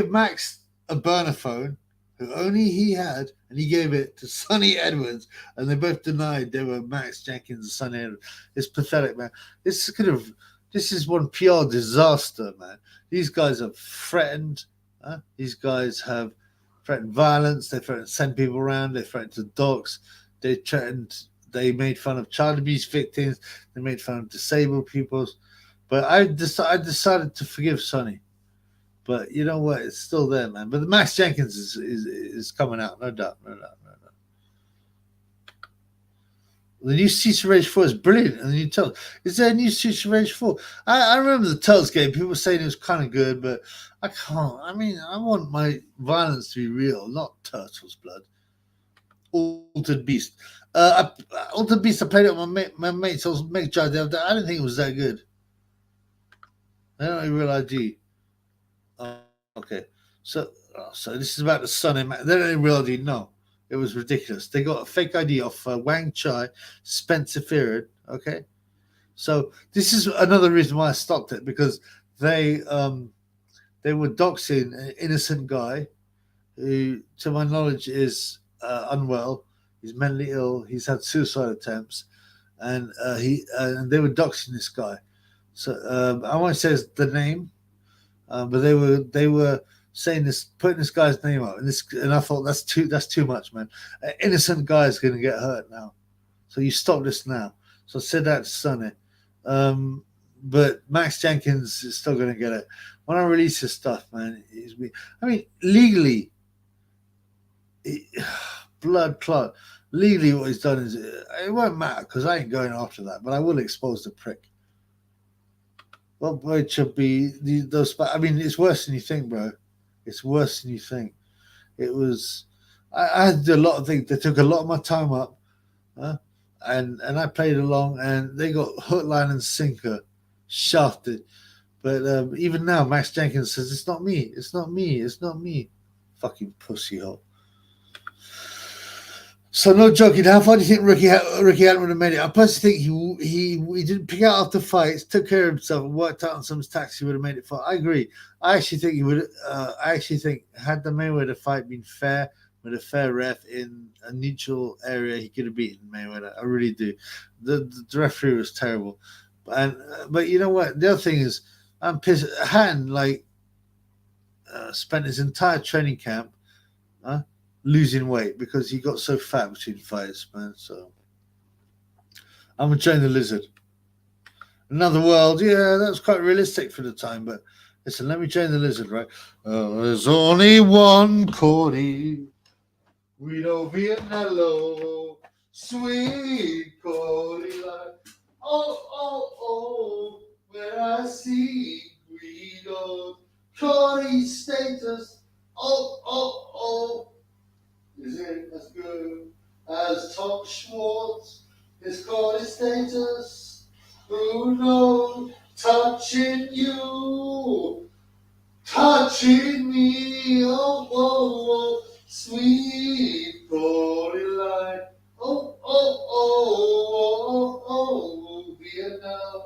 Max a burner phone who only he had, and he gave it to Sonny Edwards, and they both denied they were Max Jenkins and Sonny Edwards. It's pathetic, man. This is one PR disaster, man. These guys are threatened. These guys have threatened violence. They threatened to send people around. They threatened to dox. They made fun of child abuse victims. They made fun of disabled people. But I decided to forgive Sonny. But you know what? It's still there, man. But the Max Jenkins is coming out, no doubt. The new Streets of Rage 4 is brilliant. And the new Turtles. Is there a new Streets of Rage 4? I remember the Turtles game. People were saying it was kind of good, but I can't. I mean, I want my violence to be real, not Turtles blood. Altered Beast. Altered Beast, I played it with my mates. I was Meg Judge the other day. I didn't think it was that good. I don't even realize G. Okay. So this is about the Sun. They don't even realize no. It was ridiculous. They got a fake ID off Wang Chai, Spencer Feared. Okay. So this is another reason why I stopped it, because they were doxing an innocent guy who, to my knowledge, is unwell. He's mentally ill. He's had suicide attempts, and they were doxing this guy. So I won't say the name, but they were saying this, putting this guy's name up, and I thought that's too much, man. An innocent guy is going to get hurt now, so you stop this now. So I said that to Sonny, but Max Jenkins is still going to get it when I release his stuff, man. I mean, legally, blood clot. Legally, what he's done is it won't matter because I ain't going after that, but I will expose the prick. Well, it should be those. I mean, it's worse than you think, bro. It's worse than you think. It was. I had to do a lot of things. They took a lot of my time up, and I played along, and they got hook, line, and sinker, shafted. But even now, Max Jenkins says it's not me. It's not me. It's not me. Fucking pussy hole. So no joking. How far do you think Ricky Hatton would have made it? I personally think he didn't pick out after fights, took care of himself, and worked out on some tactics. He would have made it far. I agree. I actually think he would. I actually think had the Mayweather fight been fair with a fair ref in a neutral area, he could have beaten Mayweather. I really do. The referee was terrible, but you know what? The other thing is, I'm pissed. Hatton spent his entire training camp. Losing weight because he got so fat between fights, man. So I'm gonna join the lizard. Another world, yeah, that was quite realistic for the time. But listen, let me join the lizard, right? There's only one Cordy. We know Vietnello, sweet Cordy, like oh, where I see Guido, Cordy status, oh. Is it as good as Tom Schwartz? His Cordy status, who knows? Touching you, touching me, oh, sweet Cordy line, oh, Vietnam.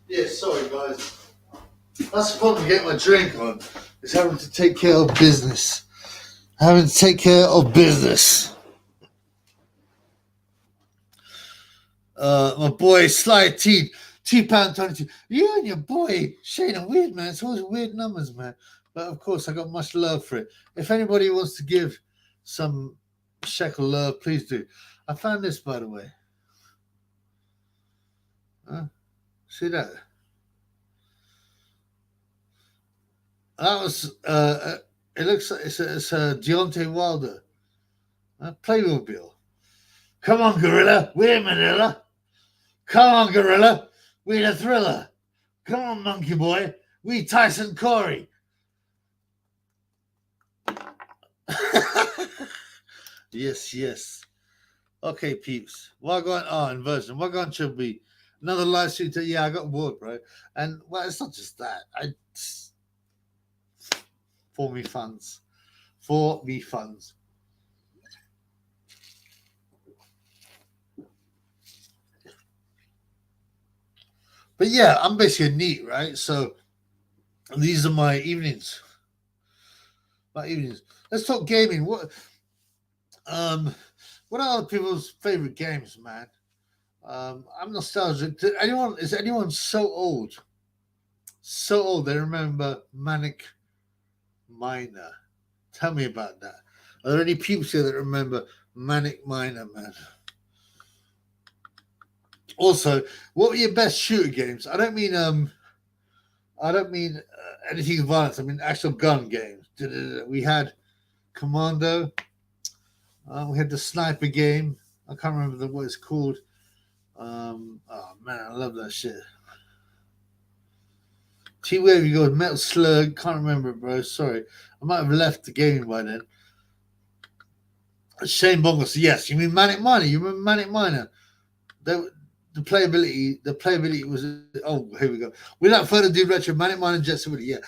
Yeah, sorry guys. That's the problem getting my drink on, is having to take care of business. My boy Sly T, £2.22. You and your boy Shane are weird, man. It's always weird numbers, man. But of course, I got much love for it. If anybody wants to give some shekel love, please do. I found this, by the way. See that? That was. It looks like it's a Deontay Wilder Playmobil. Come on, Gorilla, we're Manila. Come on, Gorilla, we the Thriller. Come on, Monkey Boy, we Tyson Corey. Yes. Okay, peeps. Wagon inversion. Wagon should be another live stream. I got bored, bro. And well, it's not just that. For me funds. But yeah, I'm basically a neat, right? So these are my evenings. Let's talk gaming. What are other people's favorite games, man? I'm nostalgic. Is anyone so old they remember Manic Miner? Tell me about that. Are there any people here that remember Manic Miner, man? Also, what were your best shooter games? I don't mean anything violent. I mean actual gun games. We had Commando. We had the sniper game. I can't remember what it's called. Oh man, I love that shit. T-Wave, you go with Metal Slug. Can't remember it, bro. Sorry. I might have left the gaming by then. Shane Bongos, yes. You mean Manic Miner? You remember Manic Miner? The playability was. Oh, here we go. Without further ado, retro Manic Miner, Jet Set Willy. Yeah,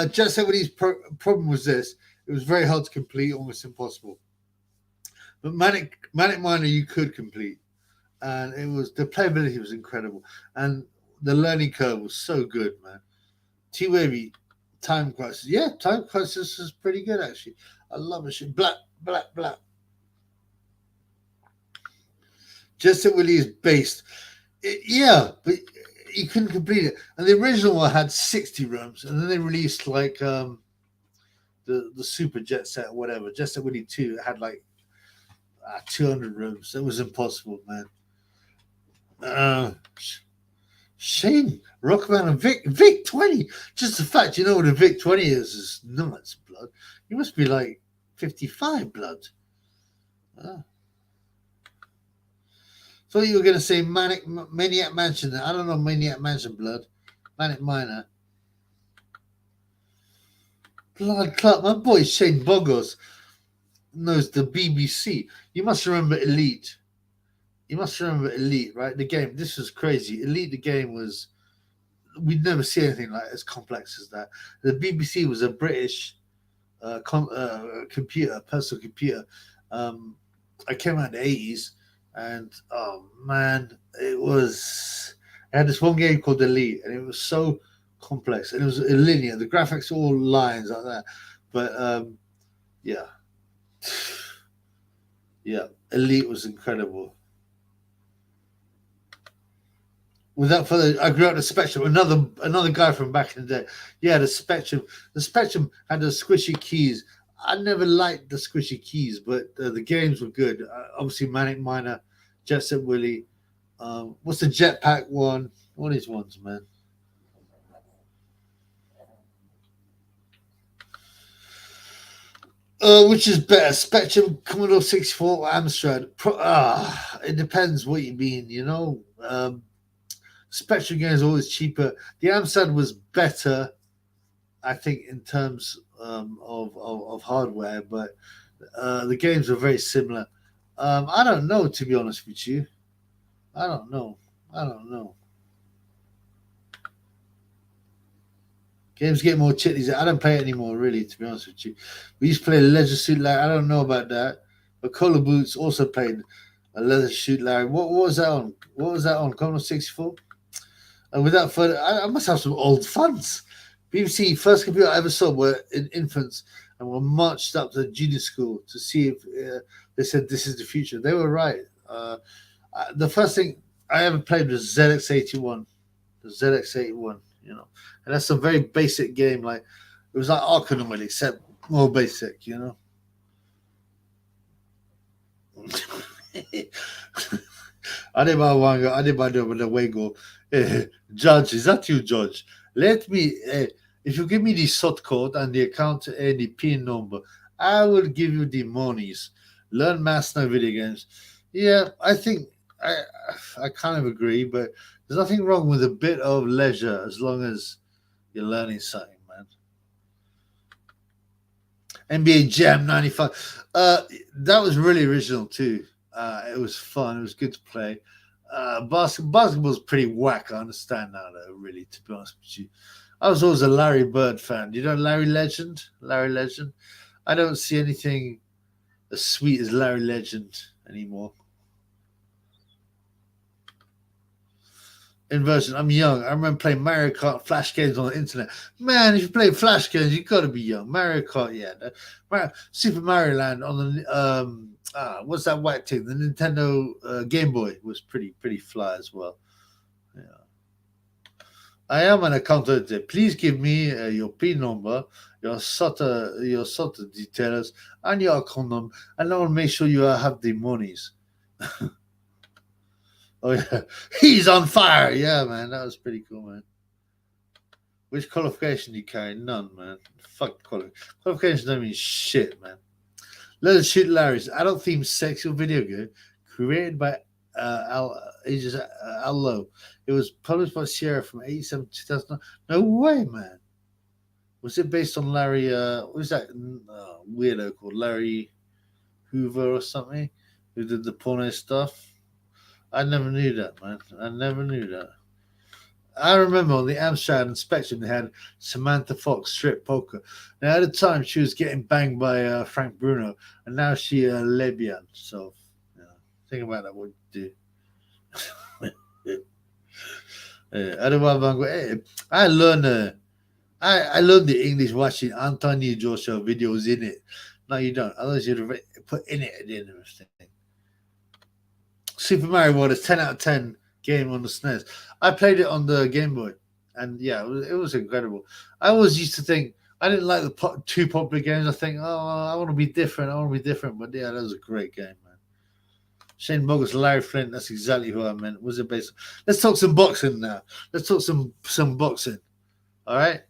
Jet Set Willy's problem was this: it was very hard to complete, almost impossible. But Manic Miner, you could complete, and the playability was incredible, and the learning curve was so good, man. T-Wavy, Time Crisis. Yeah, Time Crisis is pretty good, actually. I love it. Black. Jet Set Willy is based. Yeah, but you couldn't complete it. And the original one had 60 rooms, and then they released like the Super Jet Set or whatever. Jet Set Willy 2 had like 200 rooms. It was impossible, man. Shane, Rockman, and Vic 20. Just the fact you know what a Vic 20 is nuts, blood. You must be like 55, blood. Thought you were going to say Maniac Mansion. I don't know Maniac Mansion, blood. Manic Miner. Blood Club. My boy Shane Bogos knows the BBC. You must remember Elite. Right? The game. This was crazy. Elite, the game was. We'd never see anything like as complex as that. The BBC was a British computer, personal computer. I came out in the 80s, and oh man, it had this one game called Elite, and it was so complex, and it was linear. The graphics were all lines like that, but yeah, Elite was incredible. Without further, I grew up the Spectrum. Another guy from back in the day. Yeah, the Spectrum. The Spectrum had the squishy keys. I never liked the squishy keys, but the games were good. Obviously, Manic Miner, Jet Set Willy. What's the Jetpack one? All these ones, man. Which is better, Spectrum, Commodore 64, or Amstrad? It depends what you mean, you know. Spectrum games are always cheaper. The Amstrad was better, I think, in terms of hardware, but the games are very similar. I don't know, to be honest with you. I don't know. Games get more chitties. I don't play it anymore, really, to be honest with you. We used to play Leisure Suit Larry. I don't know about that. But Cola Boots also played a Leisure Suit Larry. What was that on? Commodore 64? And without further, I must have some old funds. BBC, first computer I ever saw were in infants and were marched up to junior school to see if they said this is the future. They were right. The first thing I ever played was ZX81. The ZX81, you know. And that's a very basic game. Like it was like Arcanum, except more basic, you know. I did the way go. Judge, is that you, Judge? Let me, if you give me the sort code and the account and the PIN number, I will give you the monies. Learn master video games. Yeah, I think I kind of agree, but there's nothing wrong with a bit of leisure as long as you're learning something, man. NBA Jam 95. That was really original too. It was fun. It was good to play. Basketball's pretty whack. I understand now, though, really, to be honest with you. I was always a Larry Bird fan. You know Larry Legend? I don't see anything as sweet as Larry Legend anymore. Inversion. I'm young. I remember playing Mario Kart Flash games on the internet. Man, if you play Flash games, you gotta be young. Mario Kart, yeah. Super Mario Land on the what's that white thing? The Nintendo Game Boy was pretty fly as well. Yeah. I am an accountant. Please give me your PIN number, your SOTA details, and your account number, and I will make sure you have the monies. Oh yeah, he's on fire. Yeah, man, that was pretty cool, man. Which qualification do you carry? None, man. Fuck qualifications don't mean shit, man. Let us shoot Larry's adult themed sexual video game created by Allo. It was published by Sierra from 87 to 2009. No way, man. Was it based on Larry? What was that weirdo called Larry Hoover or something? Who did the porno stuff? I never knew that, man. I never knew that. I remember on the Amstrad and Spectrum they had Samantha Fox strip poker. Now at the time she was getting banged by Frank Bruno, and now she lesbian. So think about that. What you do? I learned I learned the English watching Anthony Joshua videos in it. No, you don't. Otherwise you'd have put in it at the end of the thing. Super Mario World is 10 out of 10 game on the SNES. I played it on the Game Boy, and yeah, it was incredible. I always used to think I didn't like the two popular games. I think, oh, I want to be different. But yeah, that was a great game, man. Shane Bogus, Larry Flint. That's exactly who I meant. Was it based? Let's talk some boxing now. Let's talk some boxing. All right.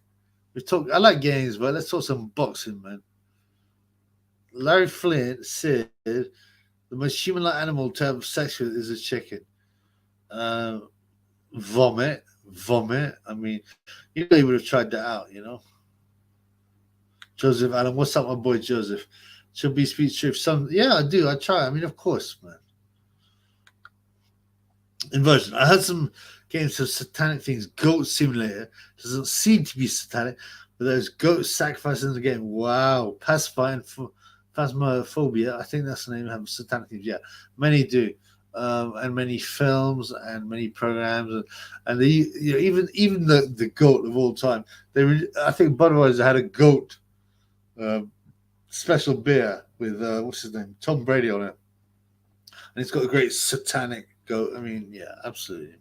I like games, but let's talk some boxing, man. Larry Flint said the most human-like animal to have sex with is a chicken. Vomit. I mean, you know, he would have tried that out, you know. Joseph Allen, what's up, my boy Joseph? Should be speech truth. Yeah, I do. I try. I mean, of course, man. Inversion. I heard some games of satanic things. Goat Simulator doesn't seem to be satanic, but there's goat sacrifices in the game. Wow. Phasmophobia. I think that's the name of satanic things. Yeah, many do. And many films and many programs, and even the GOAT of all time. I think Budweiser had a GOAT special beer with what's his name, Tom Brady on it, and it's got a great satanic GOAT. I mean, yeah, absolutely. Man.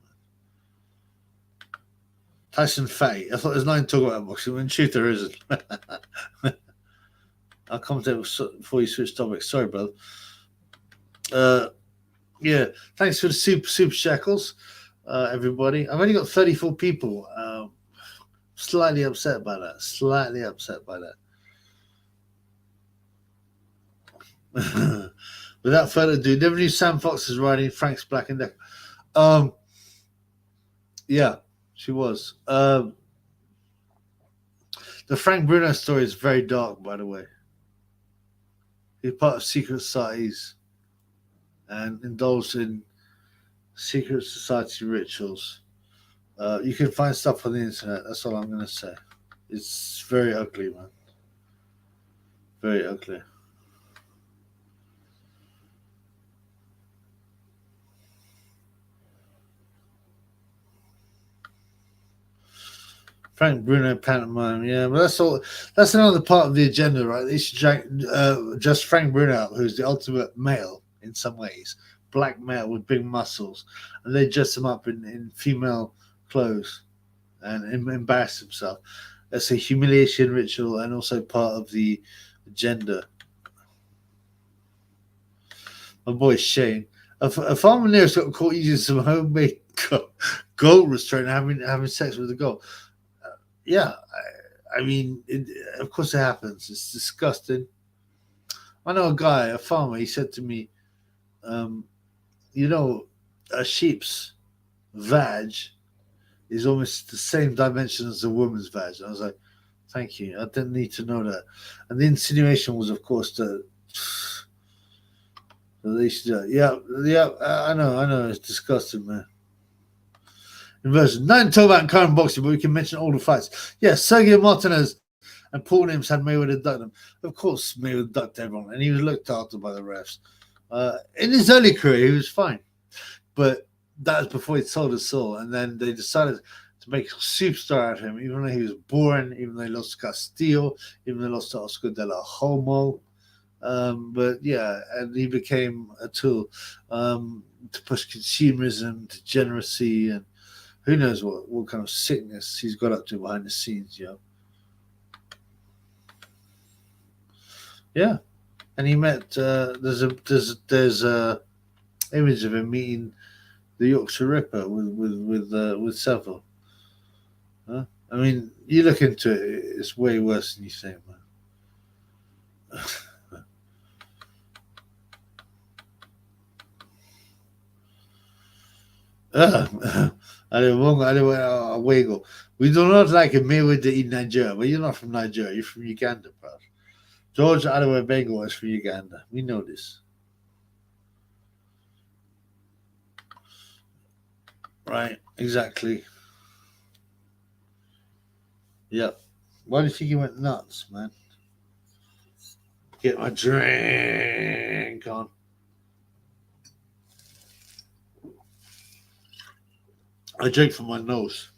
Tyson Fatty. I thought there's nothing to talk about boxing. In truth, there isn't. I'll commentate before you switch topics. Sorry, brother. Yeah, thanks for the super shackles, everybody. I've only got 34 people. Slightly upset by that. Without further ado, never knew Sam Fox is riding Frank's Black and Decker. Yeah, she was. The Frank Bruno story is very dark, by the way. He's part of secret societies and indulged in secret society rituals. You can find stuff on the internet. That's all I'm going to say. It's very ugly, man. Very ugly. Frank Bruno pantomime, yeah, but that's all. That's another part of the agenda, right? They should just Frank Bruno, who's the ultimate male in some ways, black male with big muscles, and they dress him up in female clothes and embarrass himself. That's a humiliation ritual and also part of the agenda. My boy Shane, a farmer near us got caught using some homemade goat restraint having sex with a goat. Yeah, I mean, of course it happens. It's disgusting. I know a guy, a farmer, he said to me, you know, a sheep's vag is almost the same dimension as a woman's vag. And I was like, thank you. I didn't need to know that. And the insinuation was, of course, that they should, yeah, I know. It's disgusting, man. Inversion. Not talk about current boxing, but we can mention all the fights. Yeah, Sergio Martinez and Paul Nims had Mayweather duck them. Of course, Mayweather ducked everyone, and he was looked after by the refs. In his early career, he was fine. But that was before he sold his soul, and then they decided to make a superstar out of him, even though he was boring, even though he lost to Castillo, even though he lost to Oscar de la Homo. But yeah, and he became a tool to push consumerism, degeneracy, and who knows what kind of sickness he's got up to behind the scenes, Yeah, and he met. There's a image of him meeting the Yorkshire Ripper with Seville. Huh? I mean, you look into it; it's way worse than you think, man. Wego. We do not like a Mayweather in Nigeria, but you're not from Nigeria. You're from Uganda, bro. George Adewebengo is from Uganda. We know this. Right, exactly. Yep. Why do you think he went nuts, man? Get my drink on. I drink from my nose.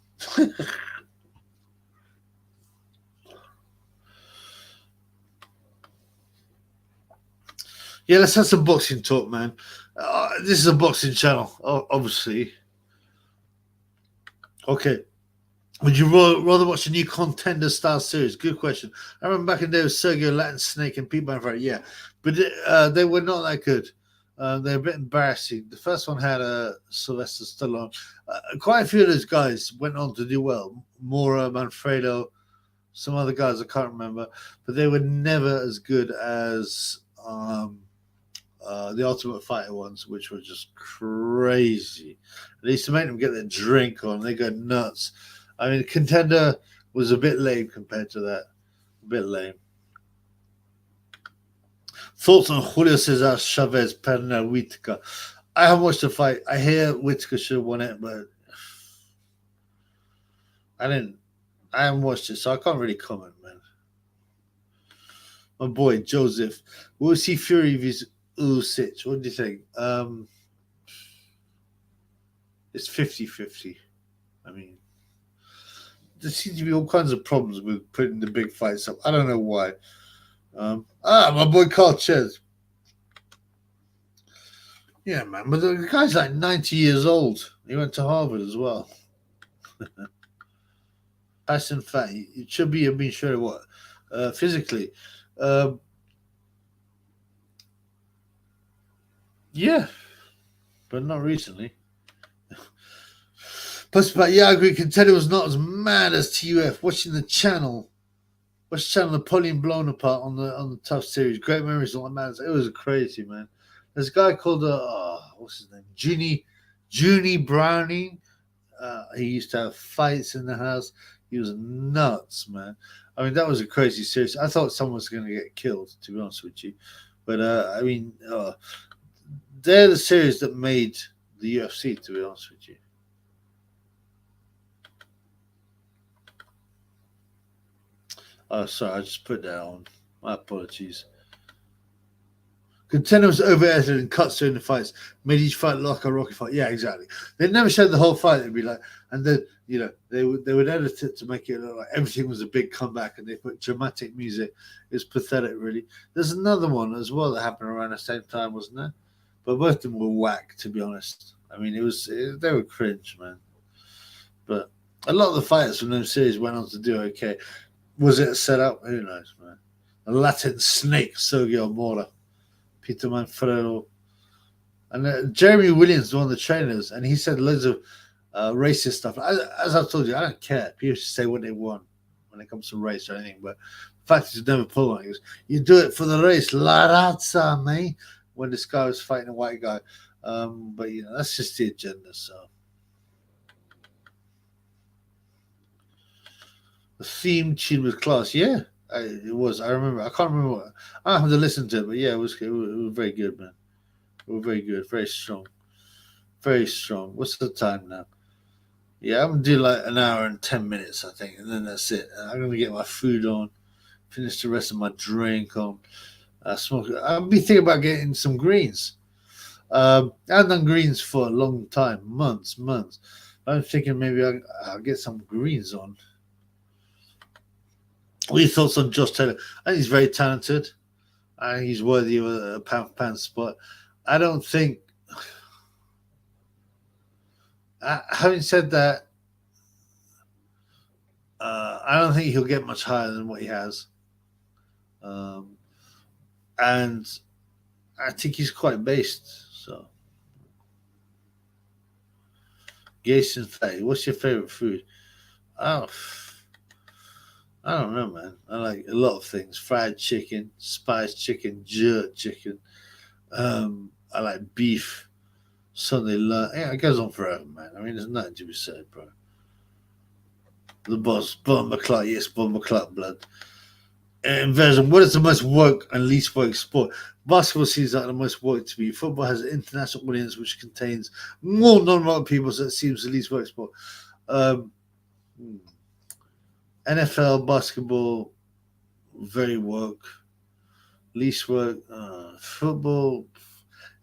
Yeah, let's have some boxing talk, man. This is a boxing channel, obviously. Okay. Would you rather watch a new Contender style series? Good question. I remember back in the day with Sergio Latin Snake and Pete Manfred. Yeah, but they were not that good. They're a bit embarrassing. The first one had Sylvester Stallone. Quite a few of those guys went on to do well. Mora, Manfredo, some other guys I can't remember, but they were never as good as the Ultimate Fighter ones, which were just crazy. They used to make them get their drink on. They go nuts. I mean, Contender was a bit lame compared to that. A bit lame. Thoughts on Julio Cesar Chavez Pernell Whitaker? I haven't watched the fight. I hear Whitaker should have won it, but I haven't watched it, so I can't really comment, man. My boy Joseph. We'll see Fury vs Usyk. What do you think? It's 50-50. I mean, there seems to be all kinds of problems with putting the big fights up. I don't know why. My boy Carl Ches. Yeah, man, but the guy's like 90 years old. He went to Harvard as well. Passion fat. It should be being sure what physically. Yeah, but not recently. Plus, but yeah, I agree. Contender was not as mad as TUF. Watching the channel, Napoleon blown apart on the tough series. Great memories on that, man. It was crazy, man. There's a guy called what's his name? Junie Browning. He used to have fights in the house. He was nuts, man. I mean, that was a crazy series. I thought someone was going to get killed, to be honest with you. But I mean, they're the series that made the UFC, to be honest with you. Oh, sorry, I just put that on. My apologies. Contender was over-edited and cuts during the fights, made each fight look like a Rocky fight. Yeah, exactly. They never showed the whole fight. They'd be like, and then they would edit it to make it look like everything was a big comeback, and they put dramatic music. It was pathetic, really. There's another one as well that happened around the same time, wasn't there? But both of them were whack, to be honest. I mean, they were cringe, man. But a lot of the fighters from those series went on to do okay. Was it a setup? Who knows, man. A Latin Snake, Sergio Mora, Peter Manfredo, and Jeremy Williams, one of the trainers, and he said loads of racist stuff. As I've told you, I don't care. People should say what they want when it comes to race or anything, but the fact is, never pull one. He goes, "You do it for the race, la razza, mate." When this guy was fighting a white guy, but that's just the agenda. So the theme tune was class. Yeah, it was. I remember. I can't remember what. I have to listen to it, but yeah, it was very good, man. It was very good, very strong, very strong. What's the time now? Yeah, I'm gonna do like an hour and 10 minutes, I think, and then that's it. I'm gonna get my food on, finish the rest of my drink on, smoke. I'll be thinking about getting some greens. I've done greens for a long time, months. I'm thinking maybe I'll get some greens on. What are your thoughts on Josh Taylor? I think he's very talented. I think he's worthy of a pound for pound spot. I don't think. Having said that, I don't think he'll get much higher than what he has. And I think he's quite based. So, Jason Faye, what's your favorite food? Oh, I don't know, man. I like a lot of things: fried chicken, spiced chicken, jerk chicken. I like beef. Sunday lunch. Yeah, it goes on forever, man. I mean, there's nothing to be said, bro. The boss, Bomber Clark, yes, Bomber Clark blood. Inversion, what is the most woke and least woke sport? Basketball seems like the most woke to me. Football has an international audience which contains more non-woke people, so it seems the least woke sport. NFL, basketball, very woke. Least woke. Football,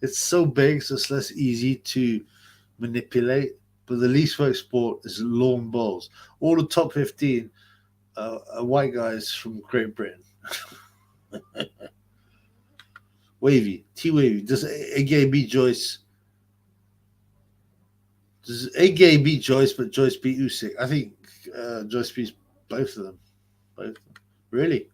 it's so big, so it's less easy to manipulate. But the least woke sport is lawn bowls. All the top 15 are white guys from Great Britain. Wavy, T-Wavy. Does A-Gay beat Joyce? Does A-Gay beat Joyce, but Joyce beat Usyk? I think Joyce beats both of them. Really?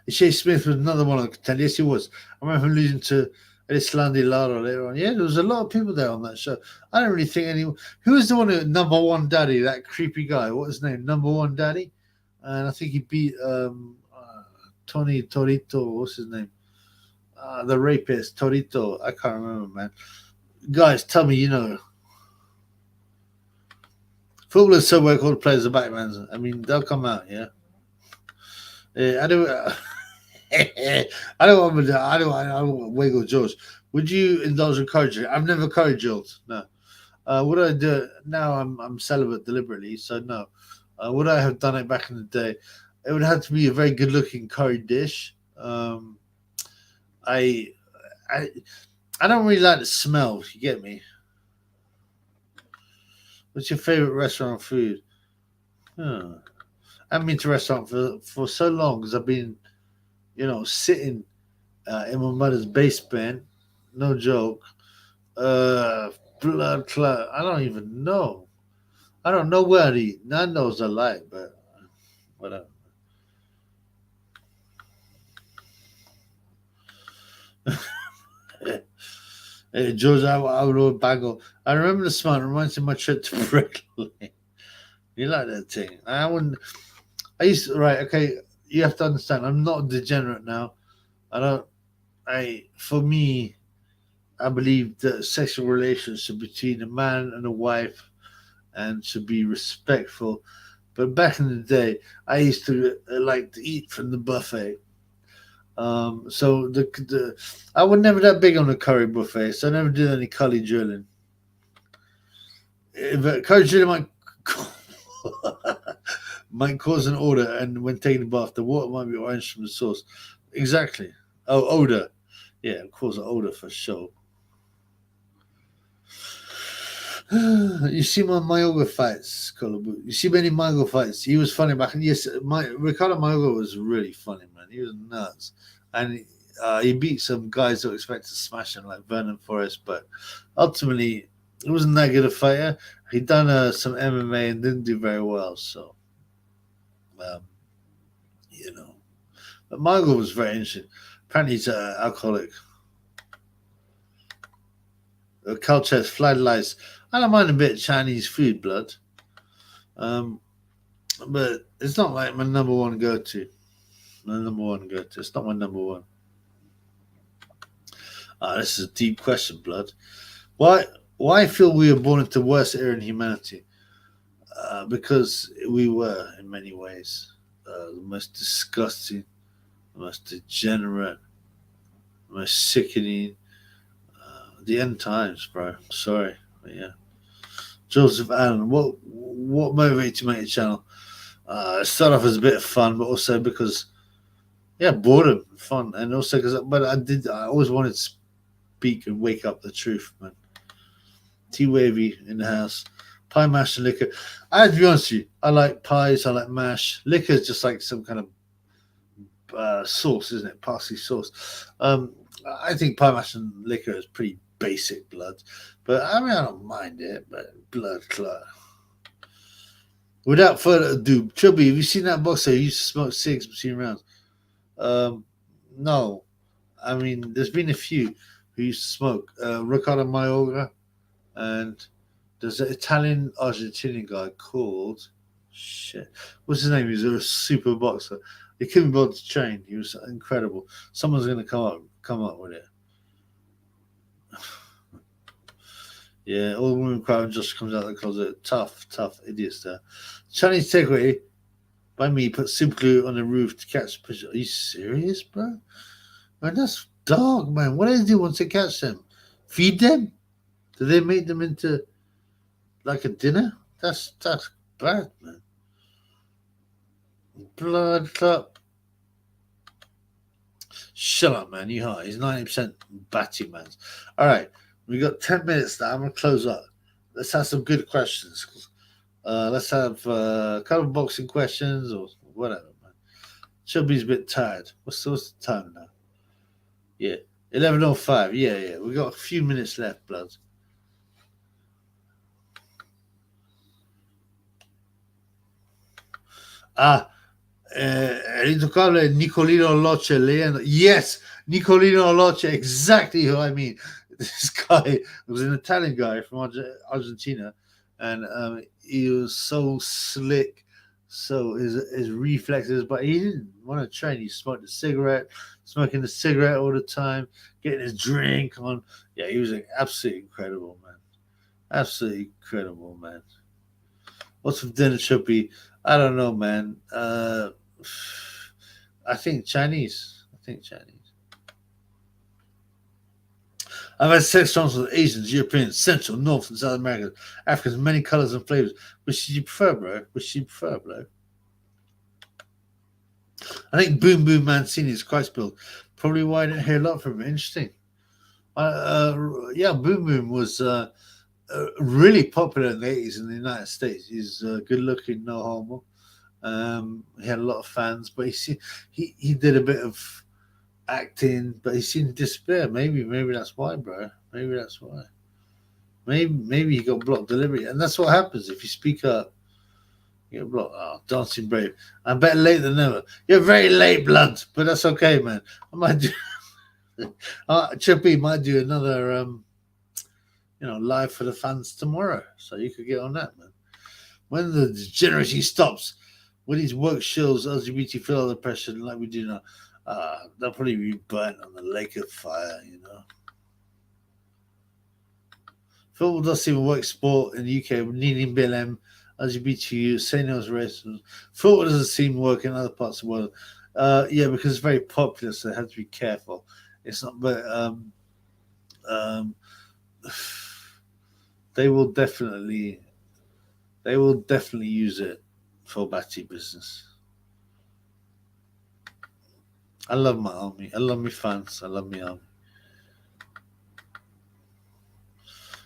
Shea Smith was another one on the contender. Yes, he was. I remember him losing to Islandi Lara later on. Yeah, there was a lot of people there on that show. I don't really think anyone. Who was the one who number one daddy? That creepy guy. What was his name? Number one daddy. And I think he beat Tony Torito. What's his name? The rapist Torito. I can't remember, man. Guys, tell me, you know. Football is so well called players are Batmans. I mean, they'll come out, yeah. I don't. I don't want wiggle George. Would you indulge in courage? I've never couraged. No. Would I do it now? I'm celibate deliberately, so no. Would I have done it back in the day? It would have to be a very good-looking curry dish. I don't really like the smell. If you get me. What's your favorite restaurant food? I haven't been to a restaurant for so long because I've been, sitting in my mother's basement. No joke. Blood clot. I don't even know. I don't know where to eat. Nando's I like, but whatever. Hey, George, I would bagel. I remember the smell. It reminds me of my trip to Brooklyn. You like that thing? I used to, right, okay, you have to understand, I'm not a degenerate now. For me, I believe that sexual relations should be between a man and a wife and should be respectful. But back in the day, I used to like to eat from the buffet. So I was never that big on the curry buffet, so I never did any curry drilling. If curry drilling might cause an odor, and when taking a bath, the water might be orange from the sauce. Exactly. Oh, odor. Yeah, cause an odor for sure. You see my Mayoga fights, Kolobu. You see many Mayoga fights. He was funny back. Yes, Ricardo Mayoga was really funny, man. He was nuts, and he beat some guys that were expected to smash him, like Vernon Forrest. But ultimately, it wasn't that good a fighter. He done some MMA and didn't do very well. So, but Mayoga was very interesting. Apparently, he's an alcoholic. Culture fly lice. I don't mind a bit of Chinese food, blood. But it's not like my number one go-to. It's not my number one. This is a deep question, blood. Why feel we were born into the worst era in humanity? Because we were, in many ways, the most disgusting, the most degenerate, the most sickening. The end times, bro. Sorry. But yeah. Joseph Allen, what motivated you to make a channel? It started off as a bit of fun, but also because, boredom, fun, and also because, I always wanted to speak and wake up the truth, man. T Wavy in the house. Pie, mash, and liquor. I have to be honest with you, I like pies, I like mash. Liquor is just like some kind of sauce, isn't it? Parsley sauce. I think pie, mash, and liquor is pretty basic blood. But I mean, I don't mind it, but blood clot. Without further ado, Chubby, have you seen that boxer who used to smoke cigs between rounds? No. I mean, there's been a few who used to smoke. Ricardo Mayorga, and there's an Italian-Argentinian guy called... Shit. What's his name? He was a super boxer. He couldn't be able to train. He was incredible. Someone's going to come up with it. Yeah, all the women crowd just comes out of the closet. Tough idiots there. Chinese takeaway by me put super glue on the roof to catch the fish. Are you serious, bro? Man, that's dark, man. What do they do once they catch them? Feed them? Do they make them into like a dinner? That's bad, man. Blood cup. Shut up, man. You high. He's 90% batty, man. All right. We got 10 minutes now. I'm going to close up. Let's have some good questions. Let's have a couple of boxing questions or whatever, man. Chubby's a bit tired. What's the time now? Yeah. 11:05. Yeah. We got a few minutes left, blood. Intocable Nicolino Loce Leandro. Yes, Nicolino Loce, exactly who I mean. This guy was an Italian guy from Argentina, and he was so slick. So his reflexes, but he didn't want to train. He smoked a cigarette, smoking a cigarette all the time, getting his drink on. Yeah, he was absolutely incredible, man. Absolutely incredible, man. What's for dinner should be? I don't know, man. I think Chinese. I've had sex songs with Asians, Europeans, Central, North, and South Americans, Africans, many colors and flavors. Which do you prefer, bro? I think Boom Boom Mancini is Christ built. Probably why I didn't hear a lot from him. Interesting. Yeah, Boom Boom was really popular in the 80s in the United States. He's good looking, no homo. He had a lot of fans, but he did a bit of acting, but he seemed to disappear. Maybe that's why, bro. Maybe that's why. Maybe he got blocked delivery, and that's what happens if you speak up. You get blocked. Oh, Dancing Brave. I'm better late than never. You're very late, blood, but that's okay, man. I might do. Chippy might do another, live for the fans tomorrow, so you could get on that, man. When the degeneracy stops, when these work shows LGBT feel the pressure like we do now. They'll probably be burnt on the lake of fire, Football does seem a work sport in the UK, needing BLM, LGBTQ, say no to racism. Football doesn't seem to work in other parts of the world. Yeah, because it's very popular, so they have to be careful. It's not, but they will definitely use it for batty business. I love my army. I love my fans. I love my army.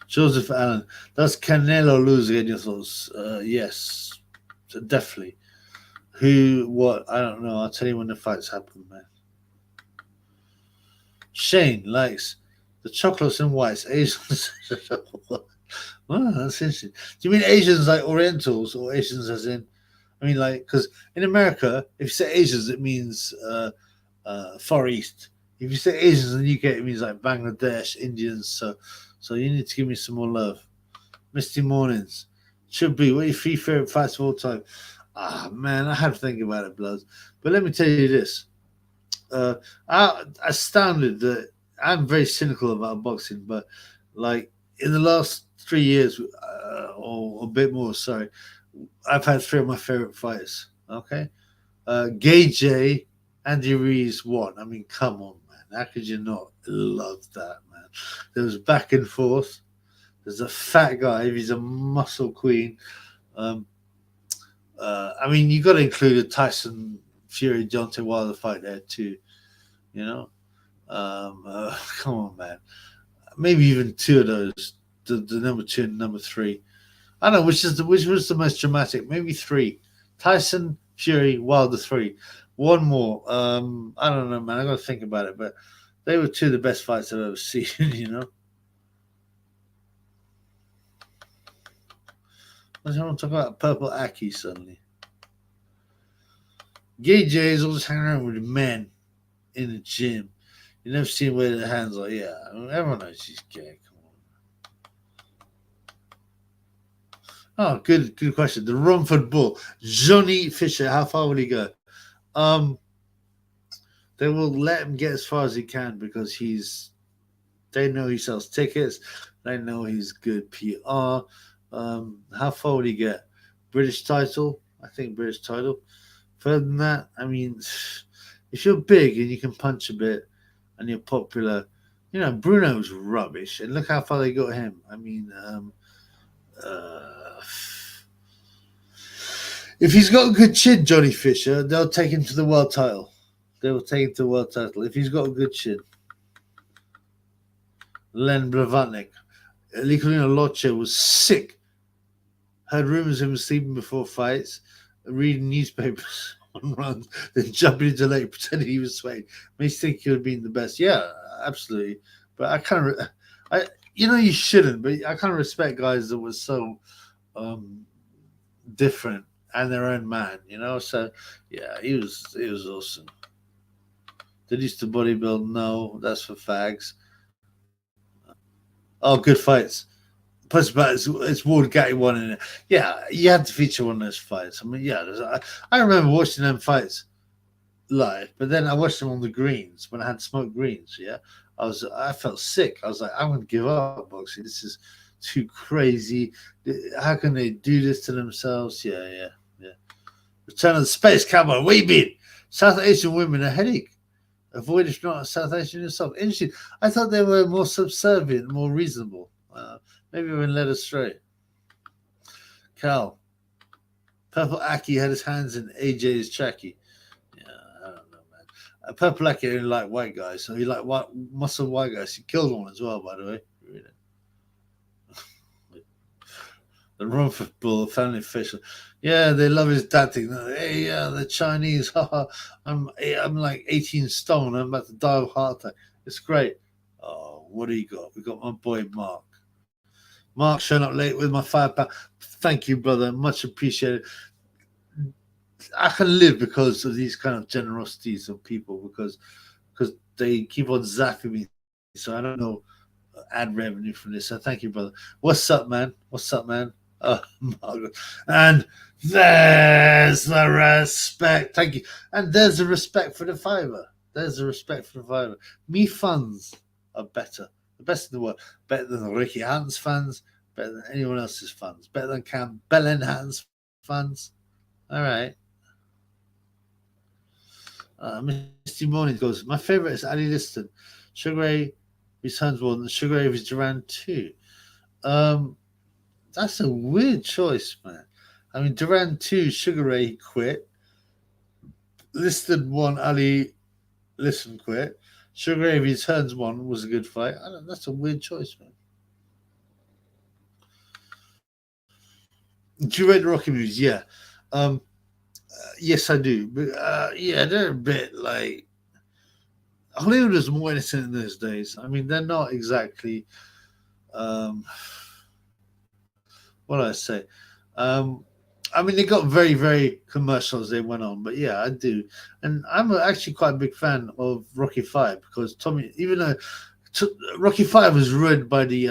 Joseph Allen. Does Canelo lose again? Your thoughts? Yes. So definitely. Who, what? I don't know. I'll tell you when the fights happen, man. Shane likes the chocolates and whites. Asians. Well, that's interesting. Do you mean Asians like Orientals or Asians as in? I mean, like, because in America, if you say Asians, it means Far East. If you say Asians in the UK, it means like Bangladesh, Indians. So you need to give me some more love. Misty Mornings. Should be. What are your 3 favorite fights of all time? Man, I have to think about it, blood. But let me tell you this. I'm astounded that I'm very cynical about boxing, but like in the last 3 years, or a bit more, sorry, I've had 3 of my favorite fights. Okay. Gay J, Andy Ruiz won. I mean, come on, man. How could you not love that, man? There was back and forth. There's a fat guy. He's a muscle queen. I mean, you got to include a Tyson Fury Deontay Wilder fight there too. Come on, man. maybe even two of those, the number 2 and number 3. I don't know which was the most dramatic. Maybe 3. Tyson, Fury, Wilder 3. One more. I don't know, man. I got to think about it, but they were 2 of the best fights I've ever seen. You know. I want to talk about Purple Aki suddenly. Gay Jay is always hanging around with men in the gym. You never see him wave their hands like, yeah. I mean, everyone knows he's gay. Oh, good question. The Romford Bull, Johnny Fisher. How far will he go? They will let him get as far as he can because they know he sells tickets. They know he's good PR. How far will he get? British title? I think British title. Further than that, I mean, if you're big and you can punch a bit and you're popular, you know, Bruno's rubbish. And look how far they got him. I mean, if he's got a good chin, Johnny Fisher, they'll take him to the world title. They will take him to the world title if he's got a good chin. Len Blavatnik. Licolino Loche was sick. Heard rumors of him sleeping before fights, reading newspapers on runs, then jumping into lake pretending he was sweating. Makes you think he would have been the best. Yeah, absolutely. But I kind of, you shouldn't, but I kind of respect guys that were so different and their own man, you know. So yeah, he was awesome. Did he used to bodybuild? No, that's for fags. Oh, good fights. Plus, but it's Ward Gatti one in it. Yeah, you had to feature one of those fights. I mean, yeah, I remember watching them fights live, but then I watched them on the greens when I had smoked greens. Yeah, I felt sick. I was like, I'm going to give up boxing. This is too crazy. How can they do this to themselves? Yeah. Return of the Space Cowboy. Where you been? South Asian women a headache. Avoid if not South Asian yourself. Interesting. I thought they were more subservient, more reasonable. Maybe I've been led astray. Cal. Purple Aki had his hands in AJ's Chucky. Yeah, I don't know, man. Purple Aki didn't like white guys, so he liked muscle white guys. He killed one as well, by the way. The Rumford Bull, family official. Yeah, they love his dad thing. Hey, yeah, the Chinese. I'm like 18 stone. I'm about to die of heart attack. It's great. Oh, what do you got? We got my boy Mark. Mark showing up late with my £5. Thank you, brother. Much appreciated. I can live because of these kind of generosities of people because they keep on zapping me. So I don't know ad revenue from this. So thank you, brother. What's up, man? Margaret. And there's the respect. Thank you. And there's the respect for the fiver. Me funds are better. The best in the world. Better than Ricky Hatton's fans. Better than anyone else's funds. Better than Cam Belen Hatton's funds. All right. Misty Morning goes, my favorite is Ali Liston. Sugar Ray returns one. And Sugar Ray is Duran 2. That's a weird choice, man. I mean, Duran 2, Sugar Ray quit. Listed 1, Ali Listen quit. Sugar Ray returns 1 was a good fight. That's a weird choice, man. Do you rate the Rocky movies? Yeah. Yes, I do. But yeah, they're a bit like Hollywood is more innocent in those days. I mean, they're not exactly what do I say? I mean, they got very, very commercial as they went on, but yeah, I do. And I'm actually quite a big fan of Rocky V because Tommy, even though Rocky V was ruined by the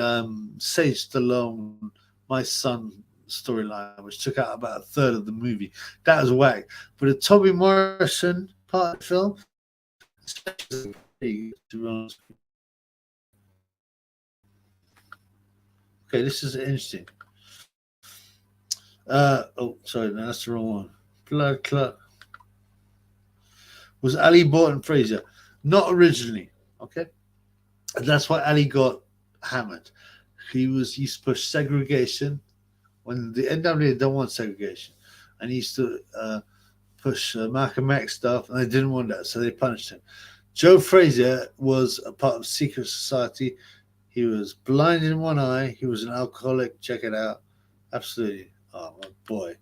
Sage Stallone, My Son storyline, which took out about a third of the movie. That was whack. But the Tommy Morrison part of the film, especially to be honest. Okay, this is interesting. Oh, sorry, no, that's the wrong one. Blood clot. Was Ali Borton Fraser? Not originally, okay? And that's why Ali got hammered. He used to push segregation when the NWA don't want segregation. And he used to push Malcolm X stuff, and they didn't want that, so they punished him. Joe Frazier was a part of secret society. He was blind in one eye. He was an alcoholic. Check it out. Absolutely. Oh, my boy.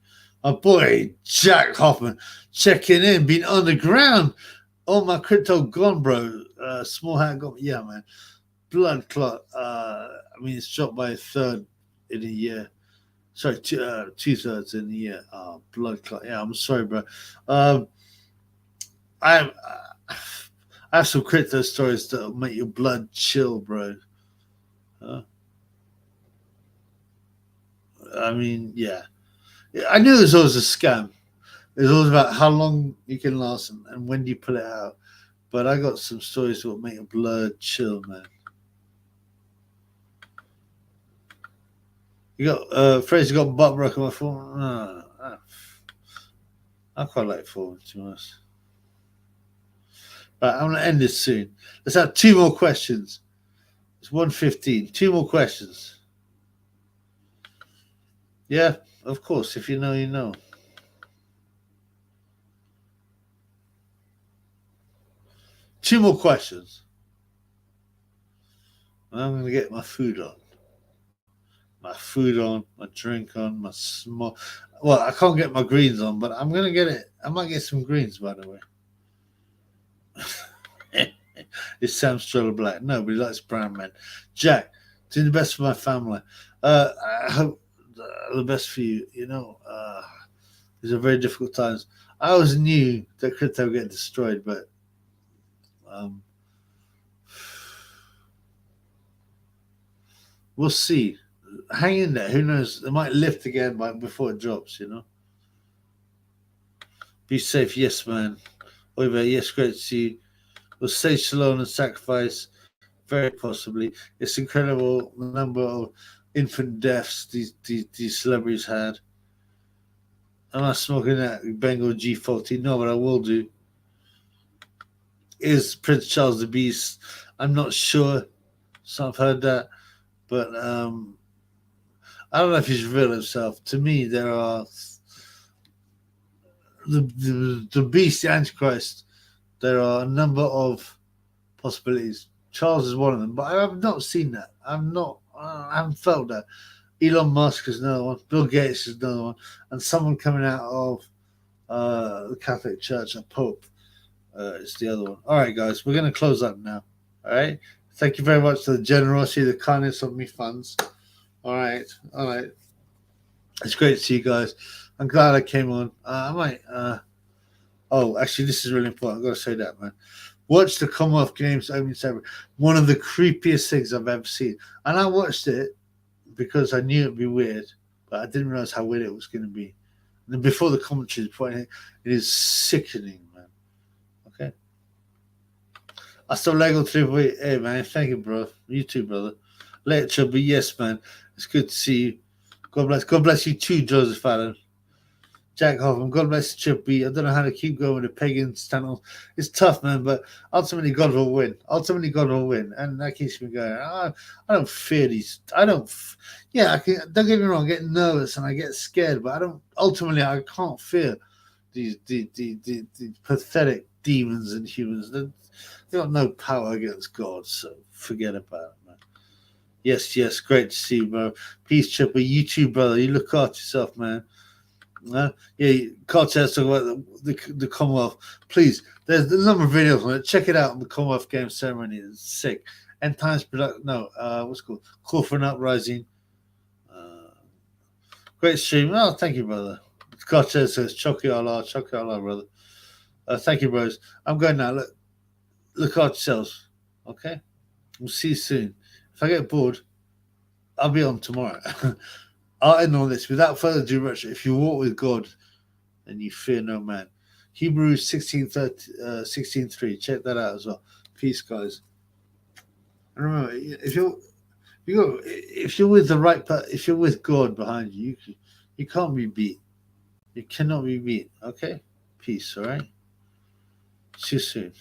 My boy, Jack Hoffman, checking in, been underground. Oh, my crypto gone, bro. Small hat gone. Yeah, man. Blood clot. I mean, it's dropped by a third in a year. Sorry, 2/3 in a year. Oh, blood clot. Yeah, I'm sorry, bro. I have some crypto stories that'll make your blood chill, bro. I mean, yeah. I knew it was always a scam. It was always about how long you can last and when do you pull it out. But I got some stories that will make your blood chill, man. You got Fraser got butt broken on my phone. No. I quite like phone, to be honest. Right, I'm gonna end this soon. Let's have 2 more questions. It's 1:15. 2 more questions. Yeah, of course. If you know, you know. Two more questions. I'm going to get my food on. My drink on, my small. Well, I can't get my greens on, but I'm going to get it. I might get some greens, by the way. It's Sam Stroller Black. Nobody likes brown men. Jack, do the best for my family. I hope the best for you. You know, these are very difficult times. I always knew that crypto would get destroyed, but we'll see. Hang in there. Who knows? It might lift again before it drops, you know. Be safe. Yes, man. Over. Yes, great to see you. We'll say shalom and sacrifice. Very possibly. It's incredible the number of infant deaths these celebrities had. I'm not smoking that Bengal G40. No, but I will do. Is Prince Charles the Beast? I'm not sure. So I've heard that. But I don't know if he's revealed himself. To me, there are the beast, the Antichrist. There are a number of possibilities. Charles is one of them, but I have not seen that. I haven't felt that. Elon Musk is another one. Bill Gates is another one, and someone coming out of the Catholic Church, a Pope, is the other one. All right, guys, we're going to close up now. All right. Thank you very much for the generosity, the kindness of me funds. All right. It's great to see you guys. I'm glad I came on. I might. Oh, actually, this is really important. I've got to say that, man. Watch the Commonwealth Games opening ceremony. One of the creepiest things I've ever seen. And I watched it because I knew it'd be weird, but I didn't realize how weird it was going to be. And then before the commentaries, it is sickening, man. Okay. Hasta luego, Triple. Hey, man. Thank you, bro. You too, brother. Later, Chubby. Yes, man. It's good to see you. God bless. God bless you too, Joseph Allen. Jack Hoffman, God bless Chippy. I don't know how to keep going with the pagan stand. It's tough, man, but ultimately God will win. And that keeps me going. I don't fear these. Yeah, don't get me wrong, I get nervous and I get scared, but I can't fear these pathetic demons and humans. They got no power against God, so forget about it, man. Yes, great to see you, bro. Peace, Chippy. You too, brother. You look after yourself, man. Cortez talking about the Commonwealth. Please, there's a number of videos on it. Check it out on the Commonwealth Games ceremony. It's sick. End Times product. No, what's it called? Call for an Uprising. Great stream. Oh, thank you, brother. Cortez says Choki Allah, brother. Thank you, bros. I'm going now. Look after yourselves. Okay, we'll see you soon. If I get bored, I'll be on tomorrow. I'll end on this. Without further ado, Richard, if you walk with God, then you fear no man. Hebrews 16:3. Check that out as well. Peace, guys. And remember, if you're with the right person, if you're with God behind you, you can't be beat. You cannot be beat. Okay? Peace, all right? See you soon.